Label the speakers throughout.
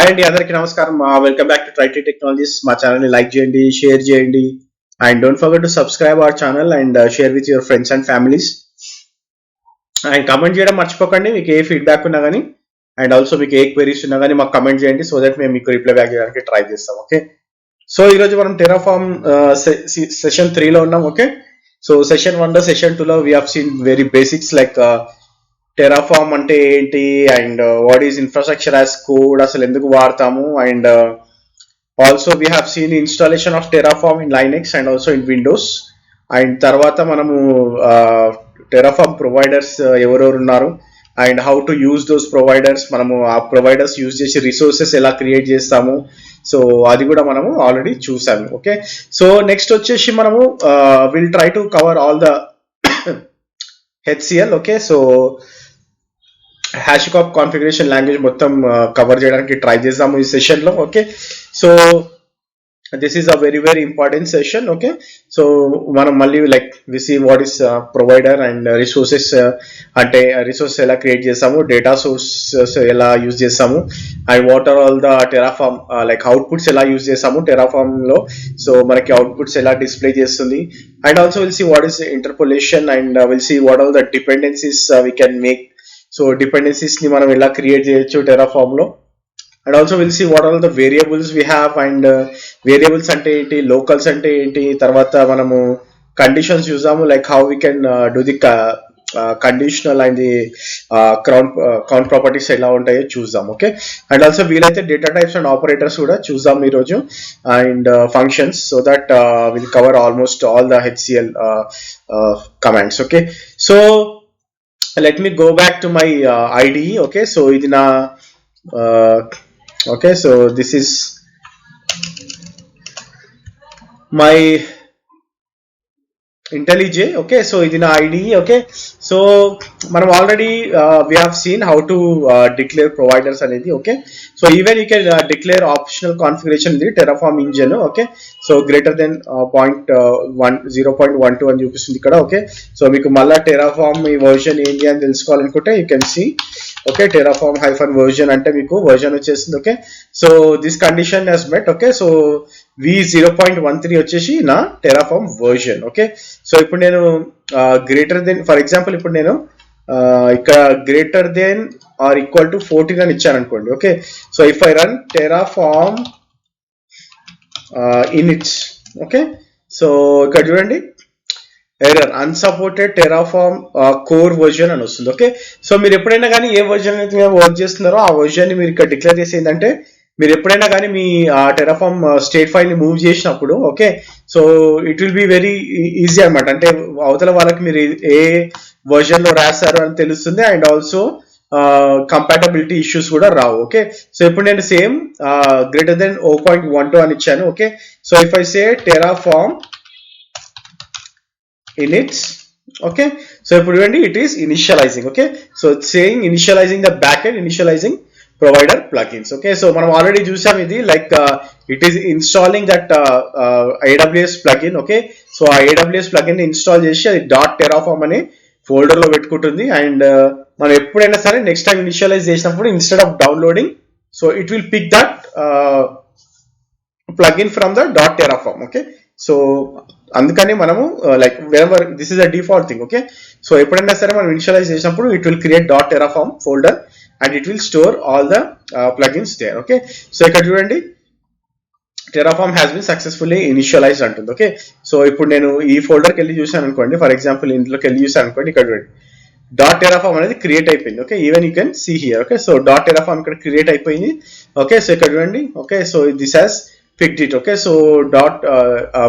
Speaker 1: Hi అండి, అందరికీ నమస్కారం. Welcome back to Trity technologies. మా ఛానల్ని లైక్ చేయండి, షేర్ చేయండి, and don't forget to subscribe our channel and share with your friends and families. And comment చేయడం మర్చిపోకండి, మీకు ఏ ఫీడ్బ్యాక్ ఉన్నా కానీ అండ్ ఆల్సో మీకు ఏ క్వెరీస్ ఉన్నా కానీ మాకు కమెంట్ చేయండి, సో దట్ మేము మీకు రిప్లై బ్యాక్ చేయడానికి ట్రై చేస్తాం. ఓకే, సో ఈరోజు మనం టెరాఫార్మ్ సెషన్ 3లో ఉన్నాం. ఓకే, సో సెషన్ 1లో సెషన్ 2లో we have seen very basics like Terraform అంటే ఏంటి and what is infrastructure as code, అసలు ఎందుకు వాడతాము, and also we have seen installation of Terraform in Linux and also in Windows. And తర్వాత మనము Terraform providers ఎవరెవరు ఉన్నారు and how to use those providers, మనము ఆ ప్రొవైడర్స్ యూజ్ చేసి రిసోర్సెస్ ఎలా క్రియేట్ చేస్తాము, సో అది కూడా మనము ఆల్రెడీ చూసాము. ఓకే, సో నెక్స్ట్ వచ్చేసి మనము will try to cover all the HCL. Okay, so HashiCorp configuration language మొత్తం కవర్ చేయడానికి ట్రై చేద్దాము ఈ సెషన్లో. Okay, so this is a very very important session. Okay, so మనం మళ్ళీ like we see what is provider and resources, అంటే resources ఎలా create చేస్తాము, డేటా సోర్సెస్ ఎలా యూజ్ చేస్తాము, and what are all the Terraform like outputs ఎలా use చేస్తాము టెరాఫార్మ్లో, సో మనకి అవుట్పుట్స్ ఎలా డిస్ప్లే చేస్తుంది, and also will see what is interpolation and will see what all the dependencies we can make, so dependencies ని మనం ఎలా create చేయొచ్చు టెరాఫార్మ్ లో. And also will see what are the variables we have, and variables అంటే ఏంటి, locals అంటే ఏంటి, తర్వాత మనము కండిషన్స్ చూసాము like how we can do the conditional and the count properties ఎలా ఉంటాయో చూద్దాం. ఓకే, అండ్ ఆల్సో వీలైతే డేటా టైప్స్ అండ్ ఆపరేటర్స్ కూడా చూద్దాం ఈరోజు, and functions, so that will cover almost all the HCL commands. Okay, so let me go back to my IDE. Okay, so ఇది నా okay, so this is my IntelliJ. Okay, so ఇది నా IDE. Okay, so మనం already we have seen how to declare providers అనేది. Okay, so even you can declare optional configuration in the Terraform engine. Okay, so greater than 0.12 అని చూపిస్తుంది ఇక్కడ. Okay, so మీకు మళ్ళీ Terraform ఈ వర్జన్ ఏంటి అని తెలుసుకోవాలనుకుంటే you can see. Okay, Terraform hyphen version అంటే మీకు వర్జన్ వచ్చేసింది. Okay, so this condition has met. Okay, so v0.13 వచ్చేసి నా టెరాఫార్మ్ వర్జన్. ఓకే, సో ఇప్పుడు నేను గ్రేటర్ దెన్, ఫర్ ఎగ్జాంపుల్ ఇప్పుడు నేను ఇక్కడ greater than or equal to 14 అని ఇచ్చాను అనుకోండి. Okay, so if I run Terraform inits, okay, so ఇక్కడ చూడండి error unsupported Terraform core version అని వస్తుంది. ఓకే, సో మీరు ఎప్పుడైనా కానీ ఏ వర్జన్ అయితే వర్క్ చేస్తున్నారో ఆ వర్జన్ ని మీరు ఇక్కడ డిక్లేర్ చేసి ఏంటంటే మీరు ఎప్పుడైనా కానీ మీ టెరాఫార్మ్ స్టేట్ ఫైల్ ని మూవ్ చేసినప్పుడు, okay, so it will be very easy అనమాట. అంటే అవతల వాళ్ళకి మీరు ఏ వర్జన్ లో రాశారు అని తెలుస్తుంది, అండ్ ఆల్సో కంపాటబిలిటీ ఇష్యూస్ కూడా రావు. ఓకే, సో ఇప్పుడు నేను సేమ్ గ్రేటర్ దెన్ 0.12 అని ఇచ్చాను. Okay, so if I say Terraform inits. Okay, so ఇప్పుడు చూడండి it is initializing. Okay, so it's saying initializing the backend, initializing provider plugins. Okay, so మనం already చూసాం ఇది like it is installing that AWS plugin. Okay, so ఆ AWS plugin ని install చేసి అది .terraform అనే ఫోల్డర్ లో పెట్టుకుంటుంది, అండ్ మనం ఎప్పుడైనా సరే నెక్స్ట్ టైం ఇనిషియలైజ్ చేసినప్పుడు instead of downloading, so it will pick that plugin from the .terraform. Okay, so అందుకని మనము like wherever this is a default thing. Okay, so ఎప్పుడైనా సరే మనం ఇనిషియలైజ్ చేసినప్పుడు it will create .terraform folder and it will store all the plugins there. Okay, so ఇక్కడ చూడండి Terraform has been successfully initialized అంటుంది. ఓకే, సో ఇప్పుడు నేను ఈ ఫోల్డర్కి వెళ్ళి చూసాను అనుకోండి, ఫర్ ఎగ్జాంపుల్ ఇంట్లోకి వెళ్ళి చూసాను అనుకోండి, ఇక్కడ చూడండి .terraform అనేది క్రియేట్ అయిపోయింది. Okay, even you can see here. Okay, so .terraform ఇక్కడ క్రియేట్ అయిపోయింది. ఓకే, సో ఇక్కడ చూడండి. Okay, so this has picked it. Okay, so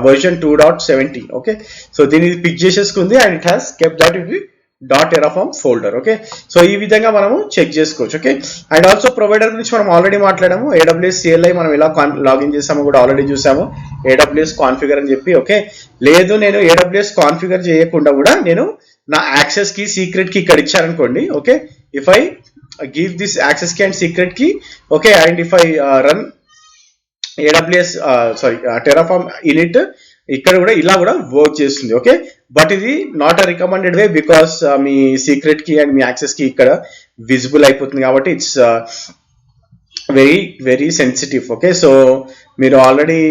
Speaker 1: version 2.17. Okay, so దీన్ని పిక్ చేసేసుకుంది and it has kept that in the .terraform folder. Okay, so ఈ విధంగా మనము check చేసుకోవచ్చు. ఓకే, అండ్ ఆల్సో ప్రొవైడర్ గురించి మనం ఆల్రెడీ మాట్లాడాము. AWS CLI మనం ఎలా లాగిన్ చేసామో కూడా ఆల్రెడీ చూసాము, AWS కాన్ఫిగర్ అని చెప్పి. ఓకే, లేదు నేను AWS కాన్ఫిగర్ చేయకుండా కూడా నేను నా యాక్సెస్ కి సీక్రెట్ కి ఇక్కడ ఇచ్చారనుకోండి. Okay, if I give this access key and secret key, okay, and if I run AWS Terraform init, ఇక్కడ కూడా ఇలా కూడా వర్క్ చేస్తుంది. ఓకే, బట్ ఇది not a recommended way because మీ సీక్రెట్ కి అండ్ మీ యాక్సెస్ కి ఇక్కడ visible అయిపోతుంది కాబట్టి it's very sensitive. Okay, so మీరు ఆల్రెడీ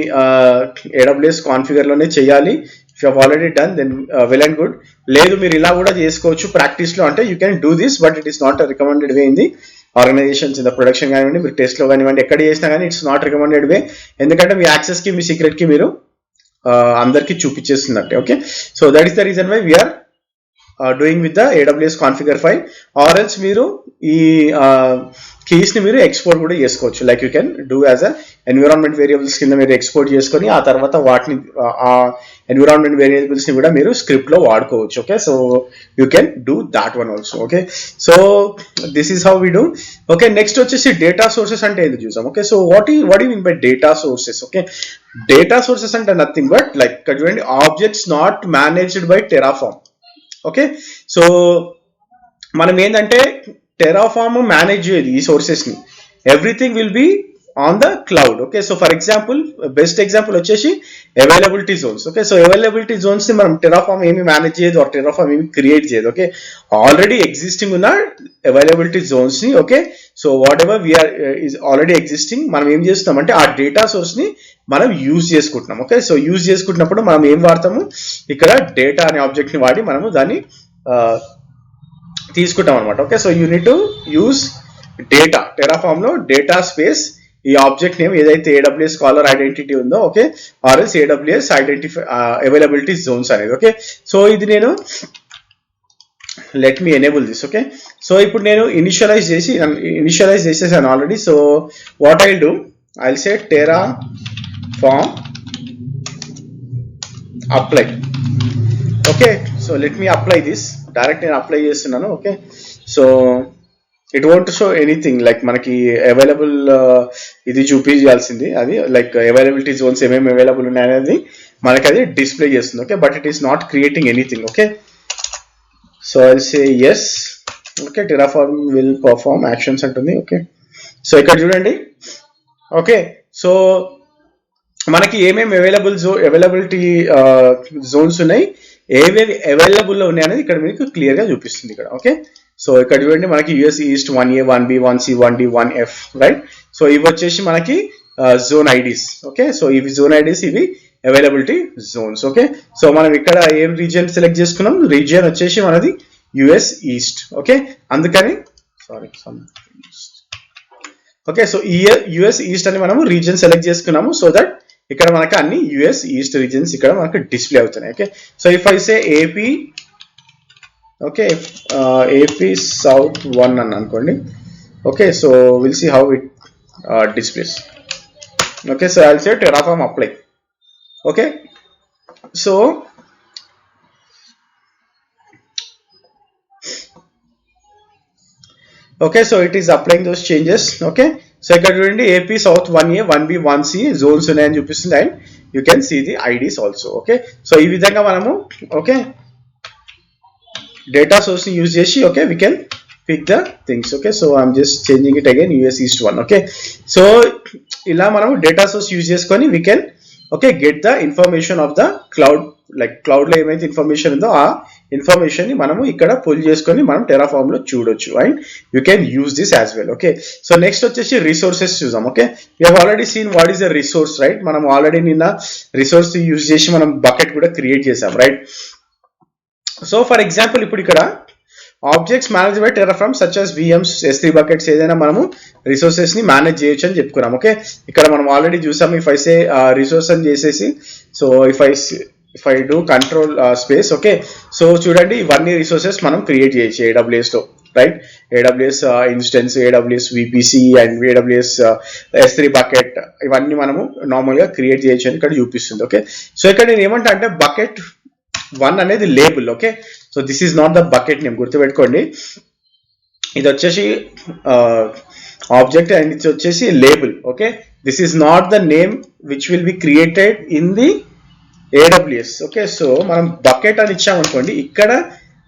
Speaker 1: AWS కాన్ఫిగర్ లోనే చేయాలి. If you already done then well and good. లేదు మీరు ఇలా కూడా చేసుకోవచ్చు ప్రాక్టీస్ లో, అంటే you can do this, but it is not recommended way in the organizations, in the production కానివ్వండి, మీరు టెస్ట్ లో కానివ్వండి, ఎక్కడ చేసినా కానీ ఇట్స్ నాట్ రికమెండెడ్ వే. ఎందుకంటే మీ యాక్సెస్ కి, మీ సీక్రెట్ కి మీరు అందరికి చూపించేస్తున్నట్టే. Okay, so that is the reason why we're doing with the AWS configure file. Or else మీరు ఈ కీస్ ని మీరు ఎక్స్పోర్ట్ కూడా చేసుకోవచ్చు. Like you can do as a environment variables కింద మీరు ఎక్స్పోర్ట్ చేసుకొని ఆ తర్వాత వాటిని ఆ ఎన్విరాన్మెంట్ వేరియబుల్స్ ని కూడా మీరు స్క్రిప్ట్ లో వాడుకోవచ్చు. Okay, so you can do that one also. Okay, so this is how we do. Okay, next వచ్చేసి డేటా సోర్సెస్ అంటే ఏంటి చూసాం. Okay, so what you mean by data sources? Okay, data sources అంటే nothing but like చూడండి, objects not managed by Terraform. Okay, so మనం ఏంటంటే Terraform manage చేయదు ఈ సోర్సెస్ ని, everything will be on the cloud. Okay, so for example, best example వచ్చేసి availability zones. Okay, so availability zones ని మనం Terraform ఏమి మేనేజ్ చేయదు, ఆర్ టెరాఫార్మ్ ఏమి క్రియేట్ చేయదు. ఓకే, ఆల్రెడీ ఎగ్జిస్టింగ్ ఉన్న అవైలబిలిటీ జోన్స్ ని, okay, so whatever we are is already existing, మనం ఏం చేస్తున్నాం అంటే ఆ డేటా సోర్స్ ని మనం యూజ్ చేసుకుంటున్నాం. ఓకే, సో యూజ్ చేసుకుంటున్నప్పుడు మనం ఏం వాడతాము, ఇక్కడ డేటా అనే ఆబ్జెక్ట్ ని వాడి మనము దాన్ని తీసుకుంటాం అనమాట. Okay, so you need to use data. Terraform లో డేటా స్పేస్ ఈ ఆబ్జెక్ట్ నేమ్ ఏదైతే AWS కాలర్ ఐడెంటిటీ ఉందో, okay, or else AWS identify availability zones అనేది. ఓకే, సో ఇది నేను let me enable this. Okay, so ఇప్పుడు నేను ఇనిషియలైజ్ చేసేసాను already. So what I do, I'll say Terraform apply. Okay, so let me apply this. Direct నేను apply చేస్తున్నాను. Okay, so it won't show anything, like మనకి available ఇది చూపించాల్సింది, అది like availability zones ఏమేమి అవైలబుల్ ఉన్నాయి అనేది మనకి అది డిస్ప్లే చేస్తుంది. Okay, but it is not creating anything. Okay, so I say yes. Okay, Terraform will perform actions అంటుంది. ఓకే, సో ఇక్కడ చూడండి. ఓకే, సో మనకి ఏమేమి అవైలబిలిటీ జోన్స్ ఉన్నాయి, ఏవేవి అవైలబుల్ లో ఉన్నాయి అనేది ఇక్కడ మీకు క్లియర్ గా చూపిస్తుంది ఇక్కడ. ఓకే, సో ఇక్కడ చూడండి మనకి US east 1A 1B 1C 1D 1F, right. So ఇవి వచ్చేసి మనకి జోన్ ఐడీస్. ఓకే, సో ఇవి జోన్ ఐడీస్, ఇవి అవైలబిలిటీ జోన్స్. ఓకే, సో మనం ఇక్కడ ఏం రీజియన్ సెలెక్ట్ చేసుకున్నాం, రీజియన్ వచ్చేసి మనది US ఈస్ట్. ఓకే, అందుకని ఓకే, సో US ఈస్ట్ అని మనము రీజియన్ సెలెక్ట్ చేసుకున్నాము, సో దట్ ఇక్కడ మనకి అన్ని US ఈస్ట్ రీజియన్స్ ఇక్కడ మనకి డిస్ప్లే అవుతున్నాయి. Okay, so if I say AP, okay, AP south 1 అని అనుకోండి. Okay, so will see how it displays. Okay, so I'll say Terraform apply. Okay, so okay, so it is applying those changes. Okay, so ఇక్కడ చూడండి AP south 1A 1B 1C zones ఉన్నాయని చూపిస్తుంది, and you can see the IDs also. Okay, so ఈ విధంగా మనము okay data source ని use చేసి okay we can pick the things. Okay, so I'm just changing it again US east 1. Okay, so ఇలా మనం data source use చేసుకొని we can okay get the information of the cloud. Like cloud లో ఏమైతే information ఉందో ఆ information ని మనము ఇక్కడ పుల్ చేసుకొని మనం టెరాఫార్మ్ లో చూడొచ్చు, and you can use this as well. Okay, so next వచ్చేసి రిసోర్సెస్ చూద్దాం. Okay, we have already seen what is the resource, right. మనం ఆల్రెడీ నిన్న రిసోర్స్ యూజ్ చేసి మనం బకెట్ కూడా క్రియేట్ చేసాం, రైట్. సో ఫర్ ఎగ్జాంపుల్ ఇప్పుడు ఇక్కడ objects manage by Terraform such as VMs S3 buckets ఏదైనా మనము రిసోర్సెస్ ని మేనేజ్ చేయొచ్చు అని చెప్పుకున్నాం. ఓకే, ఇక్కడ మనం ఆల్రెడీ చూసాము. ఇఫ్ ఐ సే రిసోర్స్ అని చేసేసి, so if I do control space, okay, so చూడండి ఇవన్నీ రిసోర్సెస్ మనం క్రియేట్ చేయొచ్చు AWS లో, right. AWS instance, AWS VPC and AWS S3 bucket, ఇవన్నీ మనము నార్మల్ గా క్రియేట్ చేయొచ్చు అని ఇక్కడ చూపిస్తుంది. ఓకే, సో ఇక్కడ నేను ఏమంటా అంటే బకెట్ 1 అనేది label. Okay, so this is not the bucket name, గుర్తుపెట్టుకోండి. ఇది వచ్చేసి ఆబ్జెక్ట్ అండ్ ఇది వచ్చేసి label. Okay, this is not the name which will be created in the AWS. Okay, so మనం బకెట్ అని ఇచ్చామనుకోండి, ఇక్కడ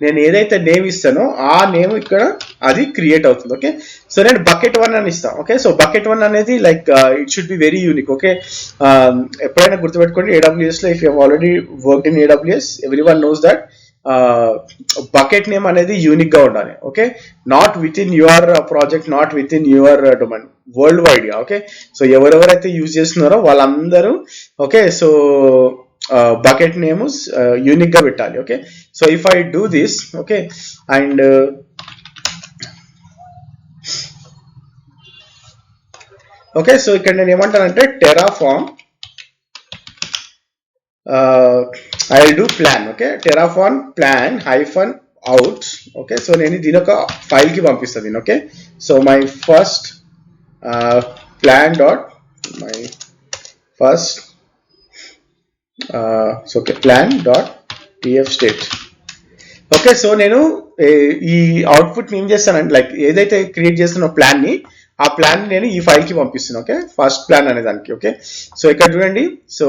Speaker 1: నేను ఏదైతే నేమ్ ఇస్తానో ఆ నేమ్ ఇక్కడ అది క్రియేట్ అవుతుంది. ఓకే, సో నేను బకెట్ 1 అని ఇస్తాను. ఓకే, సో బకెట్ 1 అనేది like it should be very unique. Okay, ఎప్పుడైనా గుర్తుపెట్టుకోండి AWS లో if you have already worked in AWS, everyone knows that bucket name అనేది యూనిక్ గా ఉండాలి. Okay, not with in your project, not with in your domain, world wide గా. Okay, so ఎవరెవరైతే use చేస్తున్నారో వాళ్ళందరూ okay so bucket name unique గా పెట్టాలి. Okay, so if I do this okay and okay, so ఇక్కడ నేను ఏమంటానంటే Terraform I will do plan. Okay, Terraform plan hyphen out. Okay, so నేను దీని ఒక ఫైల్ కి పంపిస్తాను దీన్ని. Okay, so my first plan dot my first okay plan dot TF state. Okay, so నేను ఈ అవుట్పుట్ ఏం చేస్తానంటే లైక్ ఏదైతే క్రియేట్ చేస్తున్న ప్లాన్ ని, ఆ ప్లాన్ నేను ఈ ఫైల్ కి పంపిస్తున్నాను. ఓకే, ఫస్ట్ ప్లాన్ అనే దానికి. ఓకే, సో ఇక్కడ చూడండి, so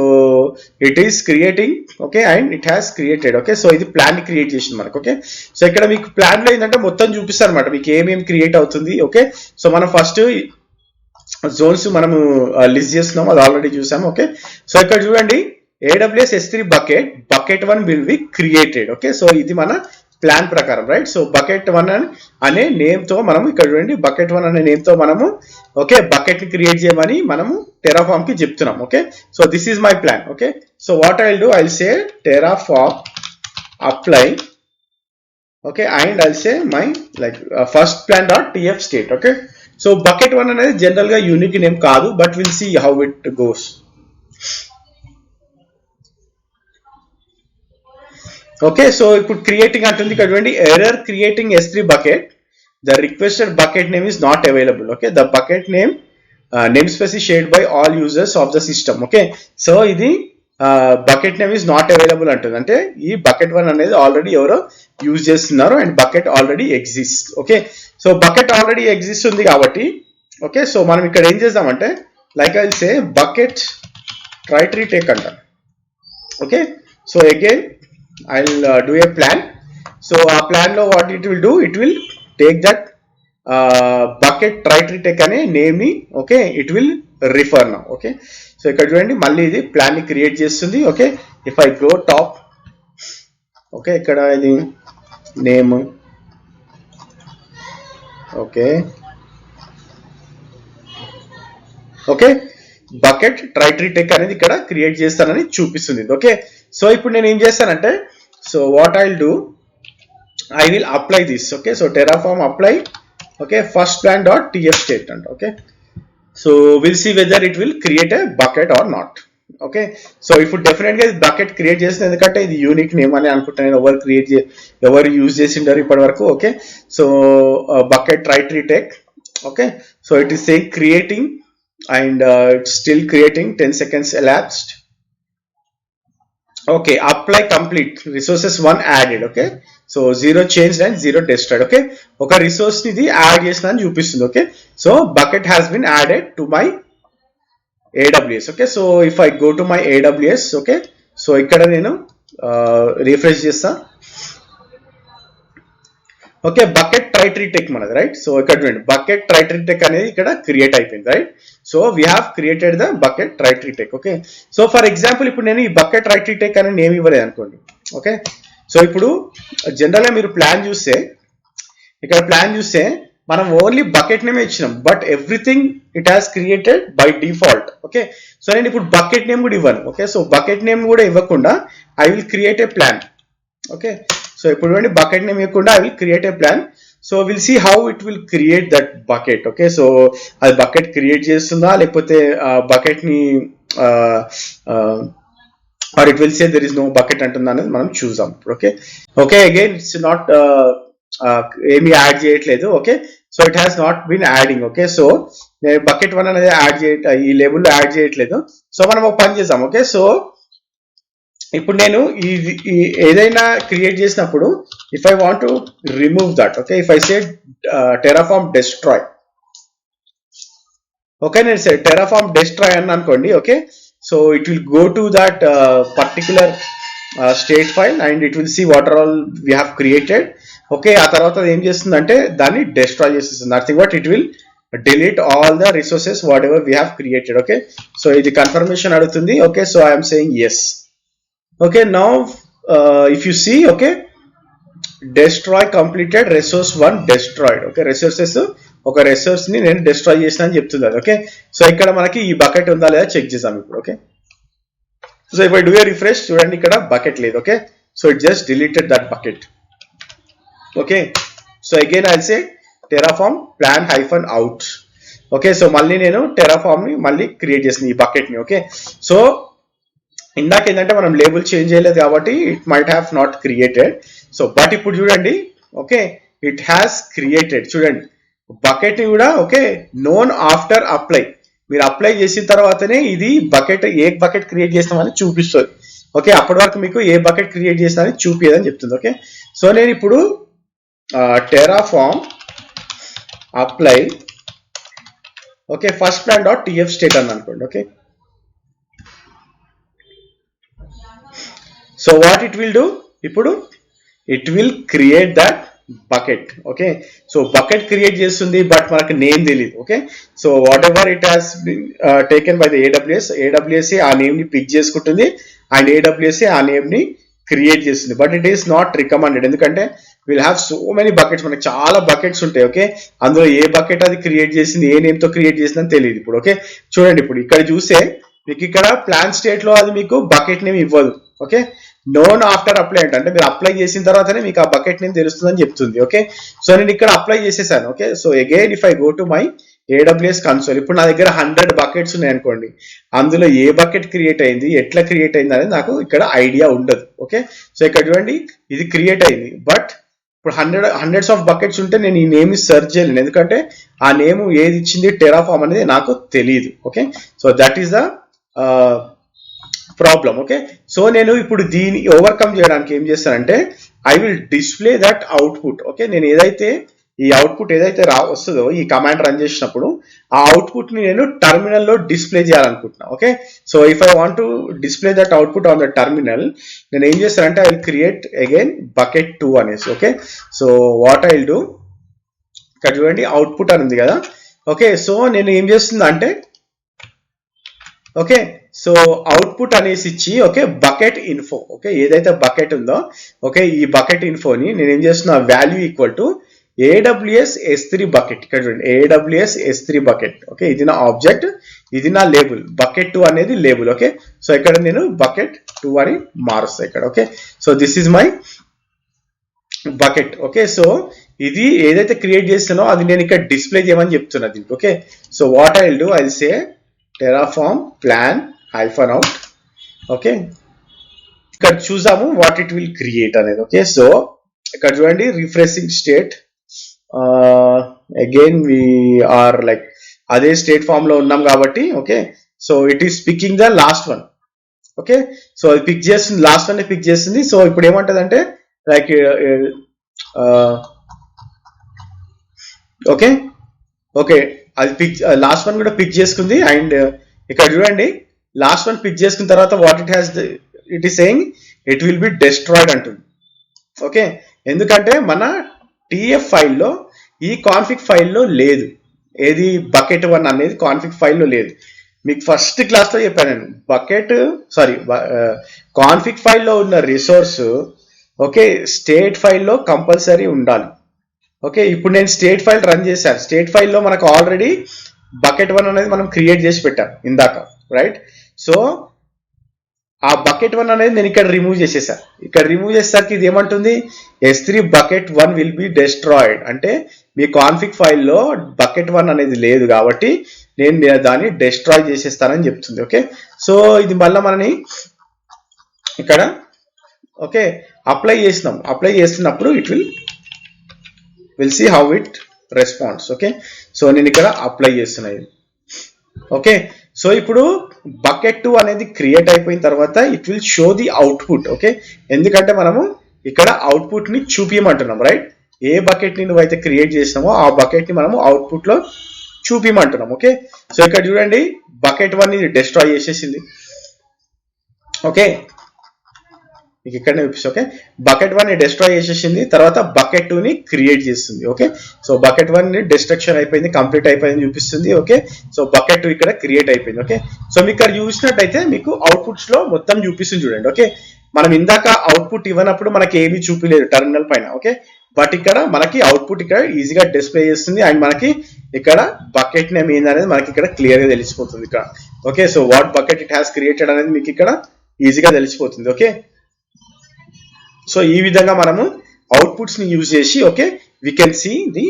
Speaker 1: it is creating. Okay, and it has created. Okay, so ఇది ప్లాన్ ని క్రియేట్ చేసింది మనకు. ఓకే, సో ఇక్కడ మీకు ప్లాన్ లో ఏంటంటే మొత్తం చూపిస్తారు అనమాట మీకు ఏమేమి క్రియేట్ అవుతుంది. ఓకే, సో మనం ఫస్ట్ జోన్స్ మనము లిస్ట్ చేస్తున్నాము, అది ఆల్రెడీ చూసాము. ఓకే, సో ఇక్కడ చూడండి AWS S3 bucket 1 will be created. Okay, so ఇది మన ప్లాన్ ప్రకారం రైట్. సో బకెట్ 1 అనే నేమ్ తో మనము ఇక్కడ చూడండి బకెట్ 1 అనే నేమ్ తో మనము ఓకే బకెట్ ని క్రియేట్ చేయమని మనము టెరాఫార్మ్ కి చెప్తున్నాం. Okay, so this is my plan. Okay, so what I will do, I will say Terraform apply. Okay, and I will say my like first plan dot TF state. Okay, so bucket 1 అనేది general గా unique name కాదు, but will see how it goes. Okay, so ఇప్పుడు creating అంటుంది ఇక్కడ చూడండి, error creating S3 bucket, the requested bucket name is not available. Okay, the bucket name name space shared by all users of the system. Okay, so ఇది bucket name is not available అంటుంది, అంటే ఈ bucket 1 అనేది already ఎవరో use చేస్తున్నారు and bucket already exist. Okay, so bucket already exist ఉంది కాబట్టి okay, so మనం ఇక్కడ ఏం చేద్దామంటే like I will say bucket try to retake అంటాం. Okay, so again I'll do a plan. So a plan lo what it will do, it will take that bucket try to take ane name ni. Okay, it will refer now. Okay, so ikkada chudandi malli idi plan ni create chestundi. Okay, if I go top, okay ikkada idi name. Okay, okay bucket try to take అనేది ఇక్కడ create చేస్తానని చూపిస్తుంది. Okay, so ఇప్పుడు నేను ఏం చేస్తానంటే so what I will do, I will apply this. Okay, so Terraform apply. Okay, first plan dot TF state అంట. Okay, so will see whether it will create a bucket or not. Okay, so ఇప్పుడు definite గా ఇది bucket create చేస్తుంది, ఎందుకంటే ఇది unique name అని అనుకుంటున్నాను, ఎవరు యూజ్ చేసిండారు ఇప్పటి వరకు. Okay, so bucket try to take. Okay, so it is saying creating and it's still creating, 10 seconds elapsed. Okay, apply complete, resources 1 added. Okay, so 0 changed and 0 destroyed. Okay, oka resource ni add chesina ani chupistundi. Okay, so bucket has been added to my AWS. Okay, so if I go to my AWS, okay, so ikkada nenu refresh chesta. Okay, bucket try to take మనది right. So ఇక్కడ చూడండి bucket try to take అనేది ఇక్కడ create అయిపోయింది right. So we have created the bucket try to take. Okay, so for example ఇప్పుడు నేను ఈ bucket try to take అని నేమ్ ఇవ్వలేదు అనుకోండి. ఓకే, సో ఇప్పుడు జనరల్ గా మీరు ప్లాన్ చూస్తే ఇక్కడ ప్లాన్ చూస్తే మనం ఓన్లీ బకెట్ నేమ్ ఇచ్చినాం, but everything it has created by default. Okay, so నేను ఇప్పుడు బకెట్ నేమ్ కూడా ఇవ్వను. ఓకే, సో బకెట్ నేమ్ కూడా ఇవ్వకుండా I will create a plan. Okay, so ఇప్పుడు చూడండి బకెట్ నేమ్ ఇవ్వకుండా I will create a plan. So will see how it will create that bucket. Okay, so అది bucket create చేస్తుందా లేకపోతే bucket ని or it will say there is no bucket అంటుందా అనేది మనం చూద్దాం. Okay, okay again it's not ఏమి add చేయట్లేదు. Okay, so it has not been adding. Okay, so నేను బకెట్ 1 అనేది యాడ్ ఈ లేబుల్లో యాడ్ చేయట్లేదు. సో మనం ఒక పని చేద్దాం. ఓకే, సో ఇప్పుడు నేను ఏదైనా క్రియేట్ చేసినప్పుడు if I want to remove that, okay, if I say Terraform destroy. Okay, నేను టెరాఫార్మ్ డెస్ట్రాయ్ అని అనుకోండి. Okay, so it will go to that particular state file and it will see what are all we have created. Okay, ఆ తర్వాత ఏం చేస్తుందంటే దాన్ని destroy చేసేస్తుంది. Nothing but it will delete all the resources whatever we have created. Okay, so ఇది confirmation అడుగుతుంది. Okay, so I'm saying yes. Okay, now if you see, okay, destroy completed resource 1 destroyed. Okay, resources ఒక resource ని నేను destroy చేసిన అని చెప్తుంది అది. Okay, so ఇక్కడ మనకి ఈ బకెట్ ఉందా లేదా చెక్ చేద్దాం ఇప్పుడు. ఓకే, సో ఇప్పుడు డూ ఏ రిఫ్రెష్, చూడండి ఇక్కడ బకెట్ లేదు. Okay, so it just deleted that bucket. Okay, so again I'll say Terraform plan hyphen out. Okay, so మళ్ళీ నేను టెరాఫార్మ్ ని మళ్ళీ క్రియేట్ చేసిన ఈ బకెట్ ని. ఓకే, సో ఇందాక ఏంటంటే మనం లేబుల్ చేంజ్ చేయలేదు కాబట్టి it might have not created. So but ఇప్పుడు చూడండి, ఓకే, ఇట్ హ్యాస్ క్రియేటెడ్. చూడండి బకెట్ ని కూడా, ఓకే, నోన్ ఆఫ్టర్ అప్లై, మీరు అప్లై చేసిన తర్వాతనే ఇది బకెట్ ఏ బకెట్ క్రియేట్ చేస్తామని చూపిస్తుంది. ఓకే, అప్పటి వరకు మీకు ఏ బకెట్ క్రియేట్ చేస్తామని చూపించదని చెప్తుంది. ఓకే, సో నేను ఇప్పుడు Terraform apply, okay, first plan dot TF state అని అనుకోండి. Okay, so what it will do, ఇప్పుడు it will create that bucket. Okay, so bucket create చేస్తుంది బట్ మనకు నేమ్ తెలియదు. Okay, so whatever it has taken by the AWS ఆ name ని pick చేసుకుంటుంది and AWS ఆ name ని create చేస్తుంది. But it is not recommended, ఎందుకంటే will have so many buckets, మనకి చాలా బకెట్స్ ఉంటాయి. ఓకే, అందులో ఏ బకెట్ అది క్రియేట్ చేసింది, ఏ నేమ్ తో క్రియేట్ చేసిందని తెలియదు. ఇప్పుడు ఓకే, చూడండి ఇప్పుడు ఇక్కడ చూస్తే మీకు ఇక్కడ ప్లాన్ స్టేట్ లో అది మీకు బకెట్ నేమ్ ఇవ్వదు. ఓకే, నోన్ ఆఫ్టర్ అప్లై అంటే మీరు అప్లై చేసిన తర్వాతనే మీకు ఆ బకెట్ నేమ్ తెలుస్తుందని చెప్తుంది. ఓకే, సో నేను ఇక్కడ అప్లై చేసేసాను. Okay, so again if I go to my AWS console, ఇప్పుడు నా దగ్గర 100 బకెట్స్ ఉన్నాయి అనుకోండి, అందులో ఏ బకెట్ క్రియేట్ అయింది, ఎట్లా క్రియేట్ అయింది అనేది నాకు ఇక్కడ ఐడియా ఉండదు. ఓకే, సో ఇక్కడ చూడండి ఇది క్రియేట్ అయింది, బట్ ఇప్పుడు హండ్రెడ్స్ ఆఫ్ బకెట్స్ ఉంటే నేను ఈ నేమ్ ని సెర్చ్ చేయలేను, ఎందుకంటే ఆ నేమ్ ఏది ఇచ్చింది టెరాఫార్మ్ అనేది నాకు తెలియదు. Okay, so that is the problem. Okay, so నేను ఇప్పుడు దీన్ని ఓవర్కమ్ చేయడానికి ఏం చేస్తానంటే I will display that output. Okay, నేను ఏదైతే ఈ అవుట్పుట్ ఏదైతే వస్తుందో ఈ కమాండ్ రన్ చేసినప్పుడు ఆ అవుట్పుట్ ని నేను టర్మినల్ లో డిస్ప్లే చేయాలనుకుంటున్నా. Okay, so if I want to display that output on the terminal, నేను ఏం చేస్తానంటే I will create again bucket 2 అనేసి. Okay, so what I will do, ఇక్కడ చూడండి అవుట్పుట్ అని ఉంది కదా. ఓకే, సో నేను ఏం చేస్తున్నా అంటే, ఓకే, సో అవుట్పుట్ అనేసి ఇచ్చి, ఓకే, బకెట్ ఇన్ఫో, ఓకే, ఏదైతే బకెట్ ఉందో, ఓకే, ఈ బకెట్ ఇన్ఫోని నేను ఏం చేస్తున్నా value equal to AWS S3 bucket. ఇక్కడ చూడండి AWS S3 బకెట్. ఓకే, ఇది నా ఆబ్జెక్ట్, ఇది నా లేబుల్, బకెట్ 2 అనేది లేబుల్. ఓకే, సో ఇక్కడ నేను బకెట్ 2 అని మారుస్తా ఇక్కడ. Okay, so this is my bucket. Okay, so ఇది ఏదైతే క్రియేట్ చేస్తానో అది నేను ఇక్కడ డిస్ప్లే చేయమని చెప్తున్నా దీనికి. Okay, so what I will do, I will say Terraform plan hyphen out. Okay, ఇక్కడ చూసాము వాట్ ఇట్ విల్ క్రియేట్ అనేది. ఓకే, సో ఇక్కడ చూడండి refreshing state, again we are like అదే స్టేట్ ఫామ్ లో ఉన్నాం కాబట్టి. Okay, so it is picking the last one. Okay, so అది పిక్ చేస్తుంది, లాస్ట్ వన్ పిక్ చేస్తుంది. సో ఇప్పుడు ఏమంటది అంటే లైక్ ఓకే, ఓకే, అది పిక్ లాస్ట్ వన్ కూడా పిక్ చేసుకుంది. అండ్ ఇక్కడ చూడండి లాస్ట్ వన్ పిక్ చేసుకున్న తర్వాత what it has, it is saying it will be destroyed అంటుంది. ఓకే, ఎందుకంటే మన టీఎఫ్ ఫైల్లో ఈ కాన్ఫిగ్ ఫైల్లో లేదు, ఏది బకెట్ 1 అనేది కాన్ఫిగ్ ఫైల్లో లేదు. మీకు ఫస్ట్ క్లాస్లో చెప్పాను నేను, బకెట్ కాన్ఫిగ్ ఫైల్లో ఉన్న రిసోర్స్, ఓకే, స్టేట్ ఫైల్లో కంపల్సరీ ఉండాలి. ఓకే, ఇప్పుడు నేను స్టేట్ ఫైల్ రన్ చేశాను, స్టేట్ ఫైల్లో మనకు ఆల్రెడీ బకెట్ 1 అనేది మనం క్రియేట్ చేసి పెట్టాం ఇందాక, రైట్. సో ఆ బకెట్ 1 అనేది నేను ఇక్కడ రిమూవ్ చేసేసాను. ఇక్కడ రిమూవ్ చేసేసరికి ఇది ఏమంటుంది, S3 bucket 1 will be destroyed, అంటే మీ కాన్ఫిగ్ ఫైల్లో బకెట్ 1 అనేది లేదు కాబట్టి నేను దాన్ని డెస్ట్రాయ్ చేసేస్తానని చెప్తుంది. ఓకే, సో ఇది మళ్ళీ మనని ఇక్కడ, ఓకే, అప్లై చేసినాం, అప్లై చేస్తున్నప్పుడు it will see how it response. Okay, so నేను ఇక్కడ అప్లై చేస్తున్నాను. ఓకే, సో ఇప్పుడు బకెట్ 2 అనేది క్రియేట్ అయిపోయిన తర్వాత it will show the output. Okay, ఎందుకంటే మనము ఇక్కడ అవుట్పుట్ ని చూపించమంటున్నాం, రైట్. ఏ బకెట్ ని నువ్వైతే క్రియేట్ చేసినామో ఆ బకెట్ ని మనము అవుట్పుట్ లో చూపించమంటున్నాం. ఓకే, సో ఇక్కడ చూడండి బకెట్ 1 ని డెస్ట్రాయ్ చేసేసింది. ఓకే, మీకు ఇక్కడనే చూపిస్తుంది. ఓకే, బకెట్ 1 ని డెస్ట్రాయ్ చేసేసింది, తర్వాత బకెట్ 2 ని క్రియేట్ చేస్తుంది. ఓకే, సో బకెట్ 1 ని డిస్ట్రక్షన్ అయిపోయింది, కంప్లీట్ అయిపోయింది చూపిస్తుంది. ఓకే, సో బకెట్ 2 ఇక్కడ క్రియేట్ అయిపోయింది. ఓకే, సో మీకు ఇక్కడ చూసినట్టయితే మీకు అవుట్పుట్స్ లో మొత్తం చూపిస్తుంది చూడండి. ఓకే, మనం ఇందాక అవుట్పుట్ ఇవ్వనప్పుడు మనకి ఏమీ చూపిలేదు టెర్మినల్ పైన. ఓకే, బట్ ఇక్కడ మనకి అవుట్పుట్ ఇక్కడ ఈజీగా డిస్ప్లే చేస్తుంది అండ్ మనకి ఇక్కడ బకెట్ నేమ్ ఏందనేది మనకి ఇక్కడ క్లియర్ గా తెలిసిపోతుంది ఇక్కడ. Okay, so what bucket it has created అనేది మీకు ఇక్కడ ఈజీగా తెలిసిపోతుంది. ఓకే, సో ఈ విధంగా మనము అవుట్పుట్స్ ని యూజ్ చేసి okay we can see the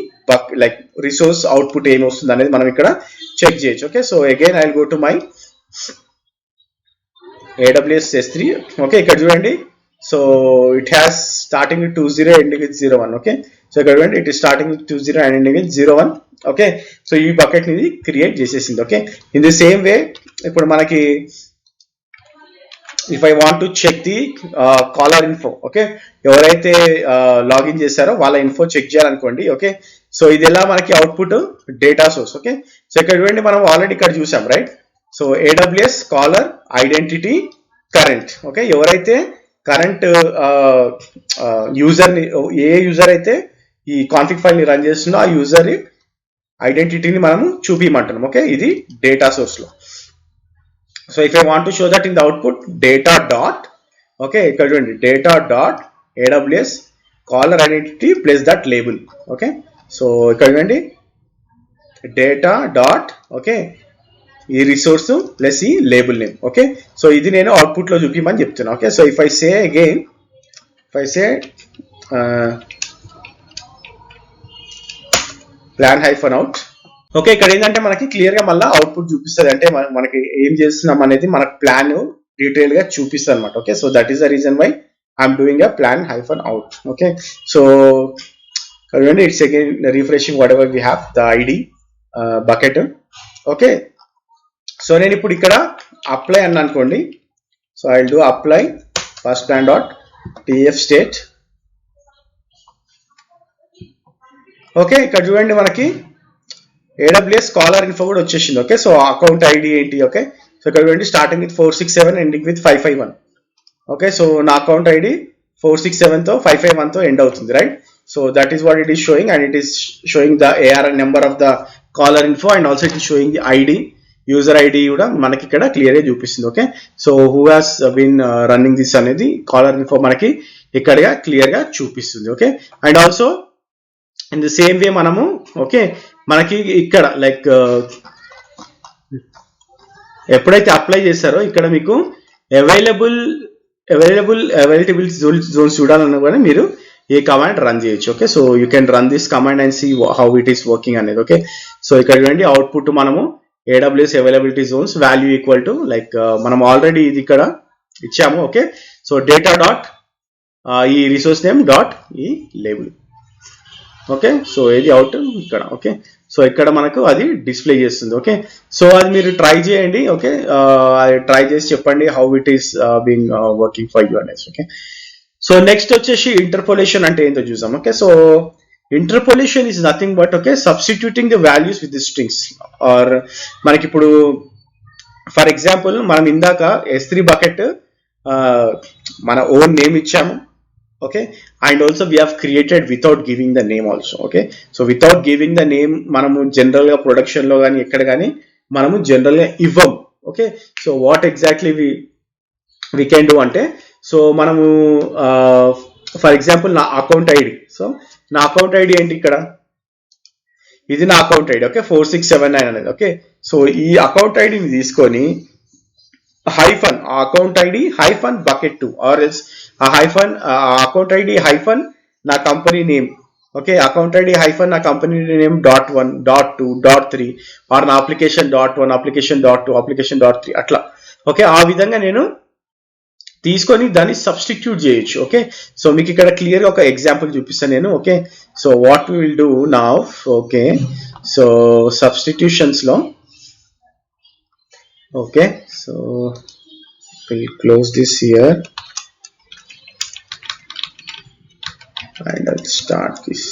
Speaker 1: like resource output ఏమి వస్తుంది అనేది మనం ఇక్కడ చెక్ చేయొచ్చు. Okay, so again I will go to my AWS S3. Okay, ఇక్కడ చూడండి, so it has starting with 20 ending with 01. Okay, so ఇక్కడ చూడండి it is starting with 20 and ending with 01. Okay, so ఈ బకెట్ ని create చేసేసింది. Okay, in the same way ఇప్పుడు మనకి if I want to check the caller info, okay ఎవరైతే login చేశారో వాళ్ళ ఇన్ఫో చెక్ చేయాలనుకోండి. ఓకే, సో ఇది ఎలా మనకి output data source. Okay, so ఇక్కడ చూడండి మనం ఆల్రెడీ ఇక్కడ చూసాం right. So AWS caller identity current. Okay, ఎవరైతే కరెంట్ యూజర్ ని ఏ యూజర్ అయితే ఈ కాన్ఫిగ్ ఫైల్ ని రన్ చేస్తుందో ఆ యూజర్ ఐడెంటిటీని మనము చూపించమంటున్నాం. ఓకే, ఇది డేటా సోర్స్ లో. So if I want to show that in the output data dot, okay ఇక్కడ చూడండి data dot AWS caller identity plus that label. Okay, so ఇక్కడ చూడండి డేటా డాట్ ఓకే ఈ రిసోర్స్ ప్లస్ ఈ label name. Okay, so ఇది నేను output లో చూపించమని చెప్తున్నా. Okay, so if I say again if I say plan hyphen out. Okay, ఇక్కడ ఏంటంటే మనకి క్లియర్ గా మళ్ళీ అవుట్పుట్ చూపిస్తుంది, అంటే మనకి ఏం చేస్తున్నాం అనేది మనకు ప్లాన్ డీటెయిల్ గా చూపిస్తుంది అనమాట. Okay, so that is the reason why I'm doing a plan hyphen out. Okay, so it's again refreshing whatever we have the ID bucket. Okay, so నేను ఇప్పుడు ఇక్కడ అప్లై అన్న అనుకోండి. So I will do apply first plan dot TF state. Okay, ఇక్కడ చూడండి మనకి AWS caller info కూడా వచ్చేసింది. ఓకే, సో అకౌంట్ ఐడి ఏంటి? ఓకే, సో ఇక్కడ చూడండి starting with 467 ending with 551. Okay, so నా అకౌంట్ ఐడి 467 తో 551 తో ఎండ్ అవుతుంది right. So that is what it is showing and it is showing the ARN number of the caller info and also it is showing the ID user ID కూడా మనకి ఇక్కడ clear గా చూపిస్తుంది. Okay, so who has been running this అనేది caller info మనకి ఇక్కడ clear గా చూపిస్తుంది. Okay, and also in the same way మనము ఓకే మనకి ఇక్కడ లైక్ ఎప్పుడైతే అప్లై చేశారో ఇక్కడ మీకు అవైలబుల్ జోన్స్ చూడాలన్నా కూడా మీరు ఏ కమాండ్ రన్ చేయొచ్చు. Okay, so you can run this command and see how it is working అనేది. ఓకే, సో ఇక్కడ చూడండి అవుట్పుట్ మనము AWS availability zones value equal to like మనం ఆల్రెడీ ఇది ఇక్కడ ఇచ్చాము. ఓకే, సో డేటా డాట్ ఈ రిసోర్స్ నేమ్ డాట్ ఈ లేబుల్. ఓకే, సో ఏది అవుట్ ఇక్కడ. ఓకే, సో ఇక్కడ మనకు అది డిస్ప్లే చేస్తుంది. ఓకే, సో అది మీరు ట్రై చేయండి. ఓకే, అది ట్రై చేసి చెప్పండి how it is being working for you అనేసి. ఓకే, సో నెక్స్ట్ వచ్చేసి ఇంటర్పోలేషన్ అంటే ఏంటో చూసాం. Okay, so interpolation is nothing but okay substituting the values with the strings or మనకి ఇప్పుడు ఫర్ ఎగ్జాంపుల్ మనం ఇందాక S3 బకెట్ మన ఓన్ నేమ్ ఇచ్చాము. Okay, and also we have created without giving the name also. Okay, so without giving the name మనము general గా production లో కానీ ఎక్కడ కానీ మనము జనరల్ గా ఇవ్వం. Okay, so what exactly we can do అంటే సో మనము ఫర్ ఎగ్జాంపుల్ నా అకౌంట్ ఐడి. సో నా అకౌంట్ ఐడి ఏంటి ఇక్కడ ఇది నా అకౌంట్ ఐడి. ఓకే, 4679 అనేది. ఓకే, సో ఈ అకౌంట్ ఐడిని తీసుకొని హైఫన్ ఆ account ID hyphen bucket 2 or else ఆ హైఫన్ అకౌంట్ ఐడి హైఫన్ నా company name. Okay, account ID hyphen నా కంపెనీ నేమ్ .1 .2 .3 ఆర్ నా అప్లికేషన్ .1 అప్లికేషన్ .2 అప్లికేషన్ .3 అట్లా. ఓకే, ఆ విధంగా నేను తీసుకొని దాన్ని సబ్స్టిట్యూట్ చేయొచ్చు. ఓకే, సో మీకు ఇక్కడ క్లియర్ గా ఒక ఎగ్జాంపుల్ చూపిస్తాను నేను. Okay, so what we will do now. Okay, so substitutions లో okay so we'll close this here and I'll start this.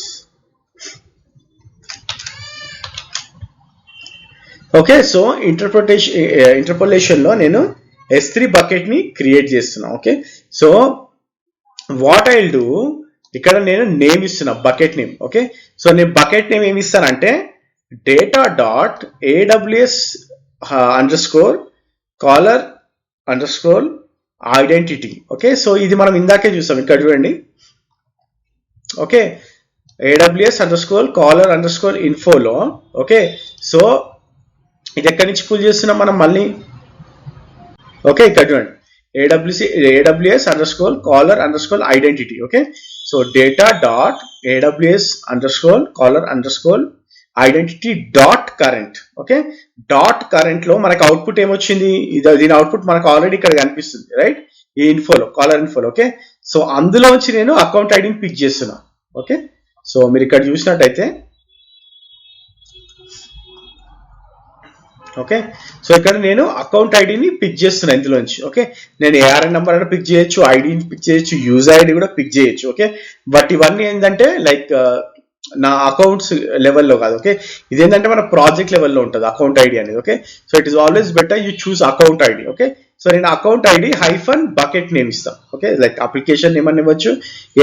Speaker 1: Okay, so interpolation లో నేను S3 బకెట్ ని క్రియేట్ చేస్తున్నా. Okay, so what I will do ఇక్కడ నేను name ఇస్తున్నా bucket name. Okay, so నేను bucket name ఏమి ఇస్తానంటే data dot AWS underscore caller underscore identity. Okay, so ఇది మనం ఇందాకే చూసాం, ఇక్కడ చూడండి. Okay, AWS underscore caller underscore ఇన్ఫోలో. ఓకే, సో ఇది ఎక్కడి నుంచి పుల్ చేస్తున్నాం మనం మళ్ళీ. ఓకే, ఇక్కడ చూడండి, AWS underscore caller underscore identity. Okay, so data dot AWS underscore caller underscore identity dot current. Okay, dot current లో మనకి అవుట్పుట్ ఏమొచ్చింది, దీని అవుట్పుట్ మనకు ఆల్రెడీ ఇక్కడ కనిపిస్తుంది, రైట్, ఈ ఇన్ఫోలో, కాలర్ ఇన్ఫోలో. ఓకే, సో అందులోంచి నేను అకౌంట్ ఐడిని పిక్ చేస్తున్నా. ఓకే, సో మీరు ఇక్కడ చూసినట్టయితే, ఓకే, సో ఇక్కడ నేను అకౌంట్ ఐడిని పిక్ చేస్తున్నా ఇందులోంచి. ఓకే, నేను ARN నెంబర్ అయినా పిక్ చేయొచ్చు, ఐడిని పిక్ చేయొచ్చు, యూజర్ ఐడి కూడా పిక్ చేయొచ్చు. ఓకే, బట్ ఇవన్నీ ఏంటంటే లైక్ నా అకౌంట్స్ లెవెల్లో కాదు. ఓకే, ఇదేంటంటే మన ప్రాజెక్ట్ లెవెల్లో ఉంటుంది అకౌంట్ ఐడి అనేది. Okay, so it is always better you choose account ID. Okay, so నేను account ID hyphen bucket name ఇస్తాను. ఓకే, లైక్ అప్లికేషన్ నేమ్ అని ఇవ్వచ్చు,